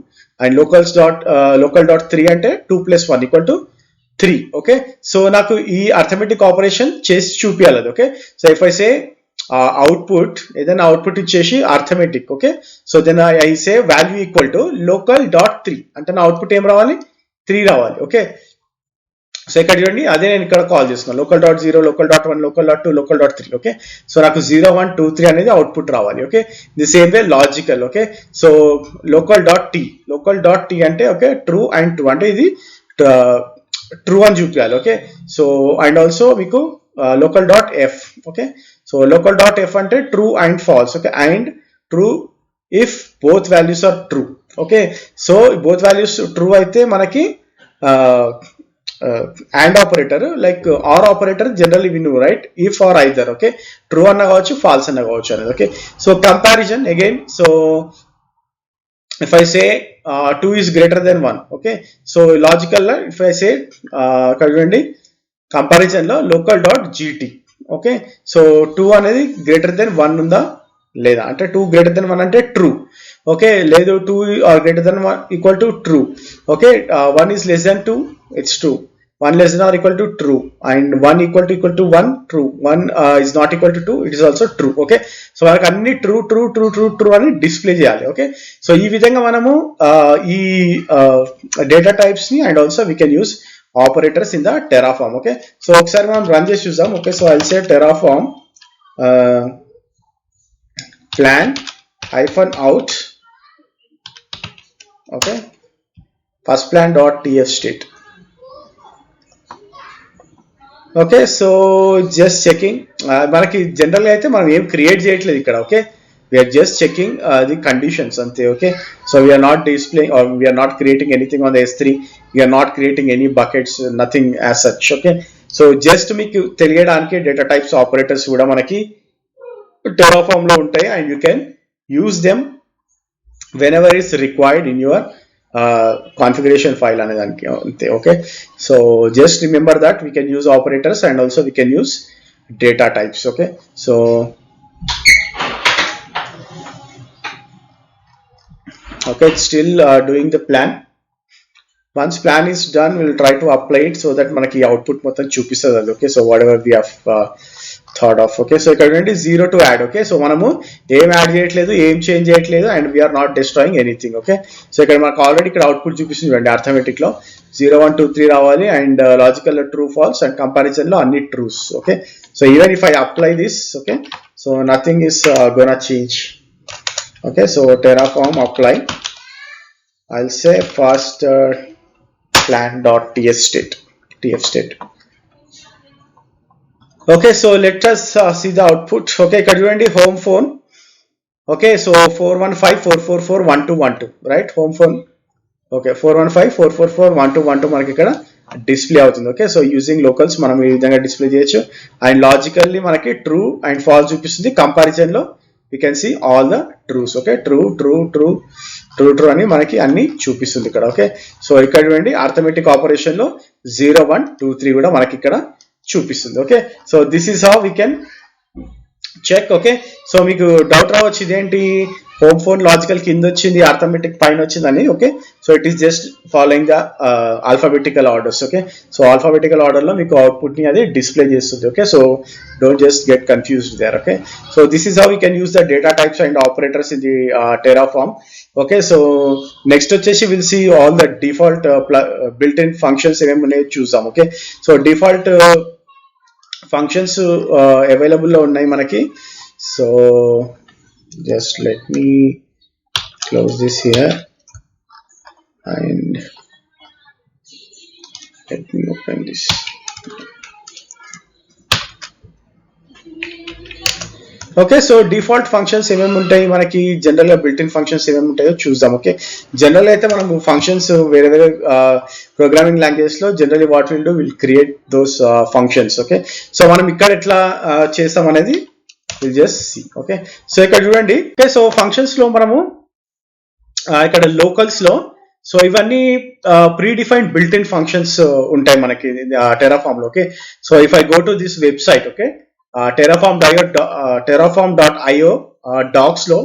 Speaker 1: and local dot 3 అంటే 2 plus 1 equal to 3. Okay, so నాకు ఈ arithmetic operation చేసి చూపియాలి. Okay, so if I say output, ఏదైనా అవుట్పుట్ ఇచ్చేసి arithmetic. Okay, so then I say value equal to local dot 3 అంటే నా అవుట్పుట్ ఏం రావాలి, 3 రావాలి. ఓకే, సో ఇక్కడ చూడండి అదే నేను ఇక్కడ కాల్ చేస్తున్నాను, local dot 0, local dot 1, local dot 2, local dot 3. Okay, so నాకు 0, 1, 2, 3 అనేది అవుట్పుట్ రావాలి. Okay, the same way logical. Okay, so local dot T అంటే ఓకే ట్రూ అండ్ ట్రూ అంటే ఇది ట్రూ అని చూపించాలి. ఓకే, సో అండ్ ఆల్సో మీకు local dot f. Okay, so local dot f అంటే true and false. Okay, and true if both values are true. Okay, so both values true అయితే మనకి and operator like or operator generally we know, right, if or either. Okay, true అన్న కావచ్చు, false అన్న కావచ్చు అనేది. Okay, so comparison again. So if I say 2 is greater than 1. Okay, so logical if I say ఇక్కడ చూడండి comparison లో local dot GT. Okay, so 2 అనేది greater than 1 ఉందా లేదా అంటే 2 గ్రేటర్ దెన్ 1 అంటే ట్రూ. ఓకే, లేదు 2 greater than 1 equal to true. Okay, 1 is less than 2 it's true, 1 less than or equal to true, and 1 equal to 1 true, 1 is not equal to 2 it is also true. Okay, so మనకు అన్ని true అని display చేయాలి. Okay, so ఈ విధంగా మనము ఈ data types ని and also we can use operators in the Terraform. Okay, so ఒకసారి మనం రన్ చేసి చూద్దాం. Okay, so I'll say Terraform plan -out. okay, first plan dot tf state. Okay, so just checking, మనకి జనరల్గా అయితే మనం ఏం క్రియేట్ చేయట్లేదు ఇక్కడ. Okay, we are just checking the conditions ante. Okay, so we are not displaying or we are not creating anything on the S3, we are not creating any buckets, nothing as such. Okay, so just మీకు తెలియడానికి data types operators కూడా మనకి Terraform లో ఉంటాయి and you can use them whenever is required in your configuration file అనే దానికి అంతే. Okay, so just remember that we can use operators and also we can use data types. Okay, so okay, it's still doing the plan. Once plan is done, we'll try to apply it so that manaki output మొత్తం చూపిస్తుంది. Okay, so whatever we have thought of. Okay, so ఇక్కడ నుండి 0 to add. Okay, so మనము ఏం add చేయట్లేదు, ఏం change చేయట్లేదు and we are not destroying anything. Okay, so ఇక్కడ మనకు ఆల్రెడీ ఇక్కడ అవుట్పుట్ చూపిస్తుంది చూడండి, అర్థమెటిక్ లో 0, 1, 2, 3 రావాలి and లాజికల్ లో ట్రూ ఫాల్స్ and కంపారిజన్ లో అన్ని ట్రూస్. Okay, so even if I apply this, okay, so nothing is gonna change. Okay, so Terraform apply, I'll say first plan dot tf state. Okay, so let us see the output. Okay, ఇక్కడ చూడండి home phone. Okay, so 415444112, right, home phone. Okay, 415441212 మనకి ఇక్కడ display అవుతుంది. Okay, so using locals మనం ఈ విధంగా display చేయొచ్చు and logically మనకి ట్రూ అండ్ ఫాల్స్ చూపిస్తుంది, కంపారిజన్ లో we can see all the trues. Okay, true అని మనకి అన్ని చూపిస్తుంది ఇక్కడ. ఓకే, సో ఇక్కడ చూడండి అర్థమెటిక్ ఆపరేషన్ లో 0 1 2 3 కూడా మనకి ఇక్కడ చూపిస్తుంది. Okay, so this is how we can check. Okay, so మీకు డౌట్ రావచ్చు ఇదేంటి హోమ్ ఫోన్ లాజికల్ కింద వచ్చింది అర్థమెటిక్ పైన వచ్చిందని. Okay, so it is just following the alphabetical orders. Okay, so alphabetical order లో మీకు అవుట్పుట్ ని అది డిస్ప్లే చేస్తుంది. Okay, so don't just get confused there. Okay, so this is how we can use the data types and operators in the Terraform. Okay, so next వచ్చేసి will see all the default built in functions ఏమేమి ఉన్నాయో చూద్దాం. Okay, so default functions available లో ఉన్నాయి మనకి. So just let me close this here and let me open this. Okay, so default functions ఏమేమి ఉంటాయి మనకి, జనరల్ గా బిల్ట్ ఇన్ ఫంక్షన్స్ ఏమేమి ఉంటాయో చూద్దాం. ఓకే, జనరల్ అయితే మనం ఫంక్షన్స్ వేరే వేరే ప్రోగ్రామింగ్ లాంగ్వేజ్ లో generally what will do will create those functions. Okay, so మనం ఇక్కడ ఎట్లా చేస్తాం అనేది we'll just see. Okay, so ఇక్కడ చూడండి. ఓకే, సో ఫంక్షన్స్ లో మనము ఇక్కడ లోకల్స్ లో సో ఇవన్నీ predefined built in functions ఉంటాయి మనకి టెరాఫామ్ లో. Okay, so if I go to this website, okay, terraform.io docs లో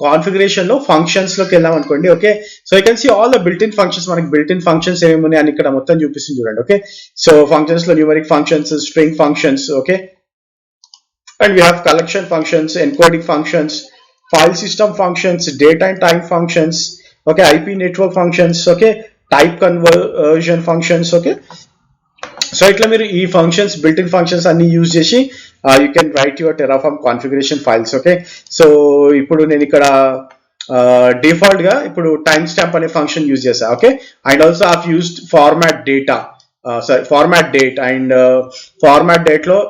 Speaker 1: కాన్ఫిగరేషన్ లో ఫంక్షన్స్ లోకి వెళ్దాం అనుకోండి. Okay, so you can see all the built in functions. మనకి బిల్ట్ ఇన్ ఫంక్షన్స్ ఏమేమి ఉన్నాయి అని ఇక్కడ మొత్తం చూపిస్తుంది చూడండి. ఓకే, సో ఫంక్షన్స్ లో numeric functions, string functions, okay, and we have collection functions, encoding functions, file system functions, date and time functions, okay, IP network functions, okay, type conversion functions. Okay, so itla meer ee functions, built in functions anni use chesi you can write your Terraform configuration files. Okay, so ippudu nenu ikkada default ga ippudu timestamp ane function use chesa. Okay, and also I've used format date and format date lo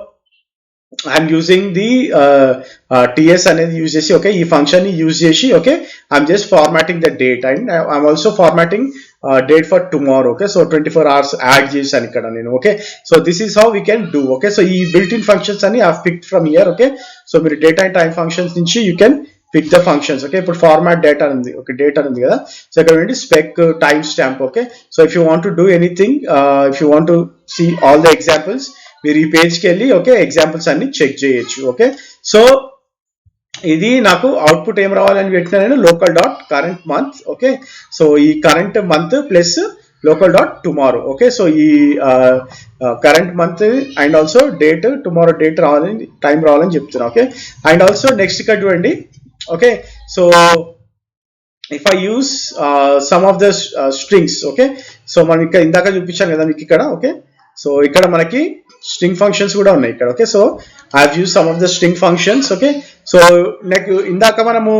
Speaker 1: I'm using the ts అనేది use చేసి, okay, ఈ function ని use చేసి, okay, I'm just formatting the date and I'm also formatting date for tomorrow. Okay, so 24 hours add చేశాను ఇక్కడ నేను. Okay, so this is how we can do. Okay, so ఈ built in functions అని I picked from here. Okay, so మీరు data and time functions నుంచి you can pick the functions. Okay, ఇప్పుడు format data ఉంది. Okay, data ఉంది కదా, so ఇక్కడ ఏంటి spec timestamp. Okay, so if you want to do anything, if you want to see all the examples, మీరు ఈ పేజ్కి వెళ్ళి, ఓకే, ఎగ్జాంపుల్స్ అన్ని చెక్ చేయొచ్చు. ఓకే, సో ఇది నాకు అవుట్పుట్ ఏం రావాలని పెట్టినా నేను local dot current month. Okay, so ఈ current month plus local dot tomorrow. Okay, so ఈ current month and also date, tomorrow date రావాలని, టైం రావాలని చెప్తున్నా. ఓకే, అండ్ ఆల్సో నెక్స్ట్ ఇక్కడ చూడండి. Okay, so if I use some of the strings, okay, so మనం ఇక్కడ ఇందాక చూపించాను కదా మీకు ఇక్కడ. ఓకే, సో ఇక్కడ మనకి స్ట్రింగ్ ఫంక్షన్స్ కూడా ఉన్నాయి ఇక్కడ. Okay, so I have use some of the string functions. Okay, so నాకు ఇందాక మనము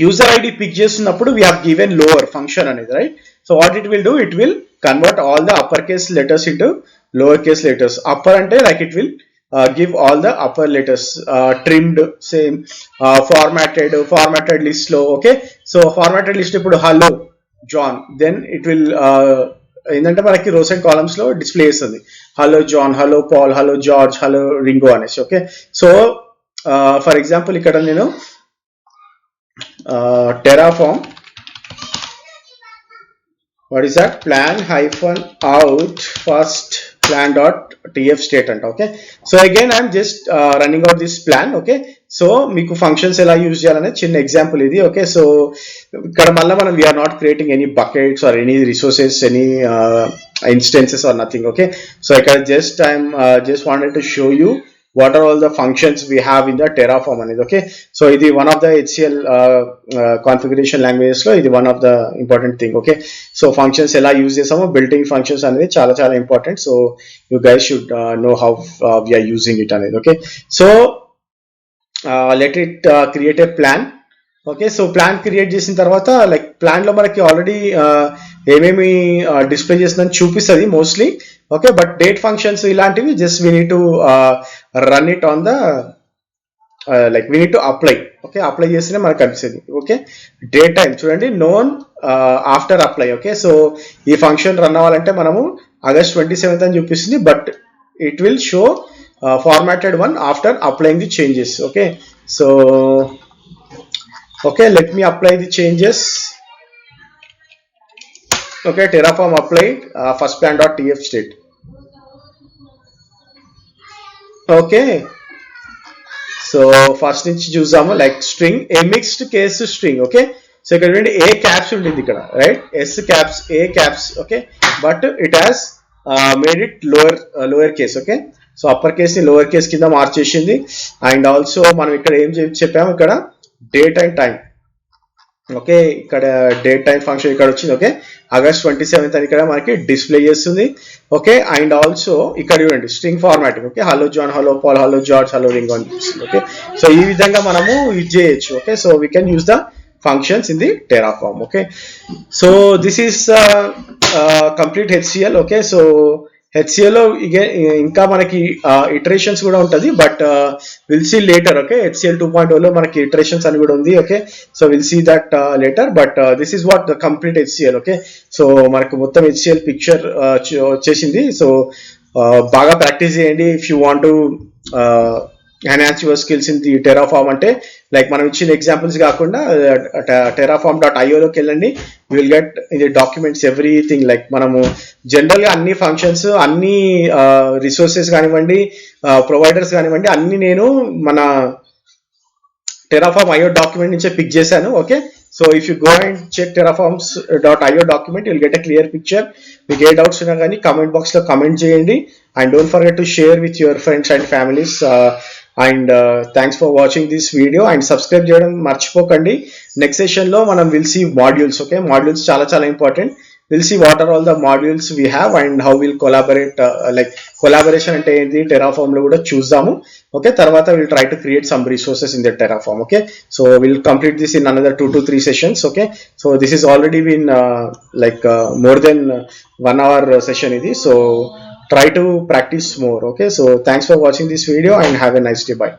Speaker 1: యూజర్ ఐడి పిక్ చేస్తున్నప్పుడు we have given lower function అనేది, right? So what it will do, it will convert all the upper case letters into lower case letters. Upper అంటే like it will give all the upper letters, trimmed, same, formatted list lo. Okay, so formatted list ippudu hello John, then it will ఏంటంటే మనకి rows and columns లో display చేస్తుంది hello John, hello Paul, hello George, hello Ringo అనేసి. Okay, so for example ఇక్కడ నేను Terraform what is that plan hyphen out first plan dot tf state anta. Okay, so again I'm just running out this plan. Okay, so మీకు functions ఎలా use చేయాలనే చిన్న example ఇది. Okay, so ఇక్కడ మళ్ళీ మనం we're not creating any buckets or any resources, any instances or nothing. Okay, so ఇక్కడ just I'm just wanted to show you what are all the functions we have in the Terraform అనేది. Okay, so ఇది one of the HCL configuration languages లో ఇది one of the important thing. Okay, so functions ఎలా use చేసామో, built-in functions అనేది చాలా చాలా important. So you guys should know how we are using it అనేది. Okay, so let it create a plan. Okay, so plan create చేసిన తర్వాత like plan లో మనకి ఆల్రెడీ ఏమేమి డిస్ప్లే చేసిందని చూపిస్తుంది mostly. Okay, but date functions ఇలాంటివి just we need to run it on the like we need to apply. Okay, apply చేస్తేనే మనకు కనిపిస్తుంది. ఓకే, డేట్ టైం చూడండి known after apply. Okay, so ఈ ఫంక్షన్ రన్ అవ్వాలంటే మనము August 27th అని చూపిస్తుంది, but it will show formatted one after applying the changes. Okay, so okay, let me apply the changes. Okay, Terraform applied, first plan.tf state. Okay, so first నుంచి చూద్దాము. Like string a mixed case string. Okay, so ఇక్కడ A caps ఉంటుంది ఇక్కడ, right, S caps, A caps. Okay, but it has made it lower case. Okay, so upper case ని lower case కింద మార్చేసింది. And also మనం ఇక్కడ ఏం చెప్పాము, ఇక్కడ డేట్ అండ్ టైం. ఓకే, ఇక్కడ డేట్ టైం ఫంక్షన్ ఇక్కడ వచ్చింది. ఓకే, August 27th అని ఇక్కడ మనకి డిస్ప్లే చేస్తుంది. ఓకే, అండ్ ఆల్సో ఇక్కడ చూడండి string formatting. Okay, hello John, hello Paul, hello George, hello ring అని చూస్తుంది. ఓకే, సో ఈ విధంగా మనము యూజ్ చేయొచ్చు. Okay, so we can use the functions in the Terraform. Okay, so this is complete HCL. Okay, so HCL లో ఇంకా మనకి iterations కూడా ఉంటుంది, but will see later. Okay, HCL 2.0 లో మనకి ఇటరేషన్స్ అని కూడా ఉంది. Okay, so will see that later, but this is what the complete HCL. Okay, so మనకు మొత్తం HCL పిక్చర్ వచ్చేసింది. సో బాగా ప్రాక్టీస్ చేయండి if you want to enhance your skills in the Terraform. అంటే లైక్ మనం ఇచ్చిన ఎగ్జాంపుల్స్ కాకుండా terraform.io లోకి వెళ్ళండి, you will get in the documents everything. Like మనము జనరల్ గా అన్ని ఫంక్షన్స్, అన్ని రిసోర్సెస్ కానివ్వండి, ప్రొవైడర్స్ కానివ్వండి, అన్ని నేను మన Terraform.io డాక్యుమెంట్ నుంచే పిక్ చేశాను. Okay, so if you go and check terraforms.io document, you'll get a clear picture. మీకు ఏ డౌట్స్ ఉన్నా కానీ కామెంట్ బాక్స్ లో కామెంట్ చేయండి. And don't forget to share with your friends and families. And thanks for watching this video. And subscribe చేయడం మర్చిపోకండి. Next session లో మనం will see modules. Okay, modules చాలా చాలా important. Will see what are all the modules we have and how will collaborate. Like collaboration అంటే ఏంటి Terraform లో కూడా చూద్దాము. ఓకే, తర్వాత will try to create some resources in the Terraform. Okay, so will complete this in another 2 to 3 sessions. Okay, so this is already been like more than 1 hour session ఇది. So try to practice more. Okay, so thanks for watching this video and have a nice day. Bye.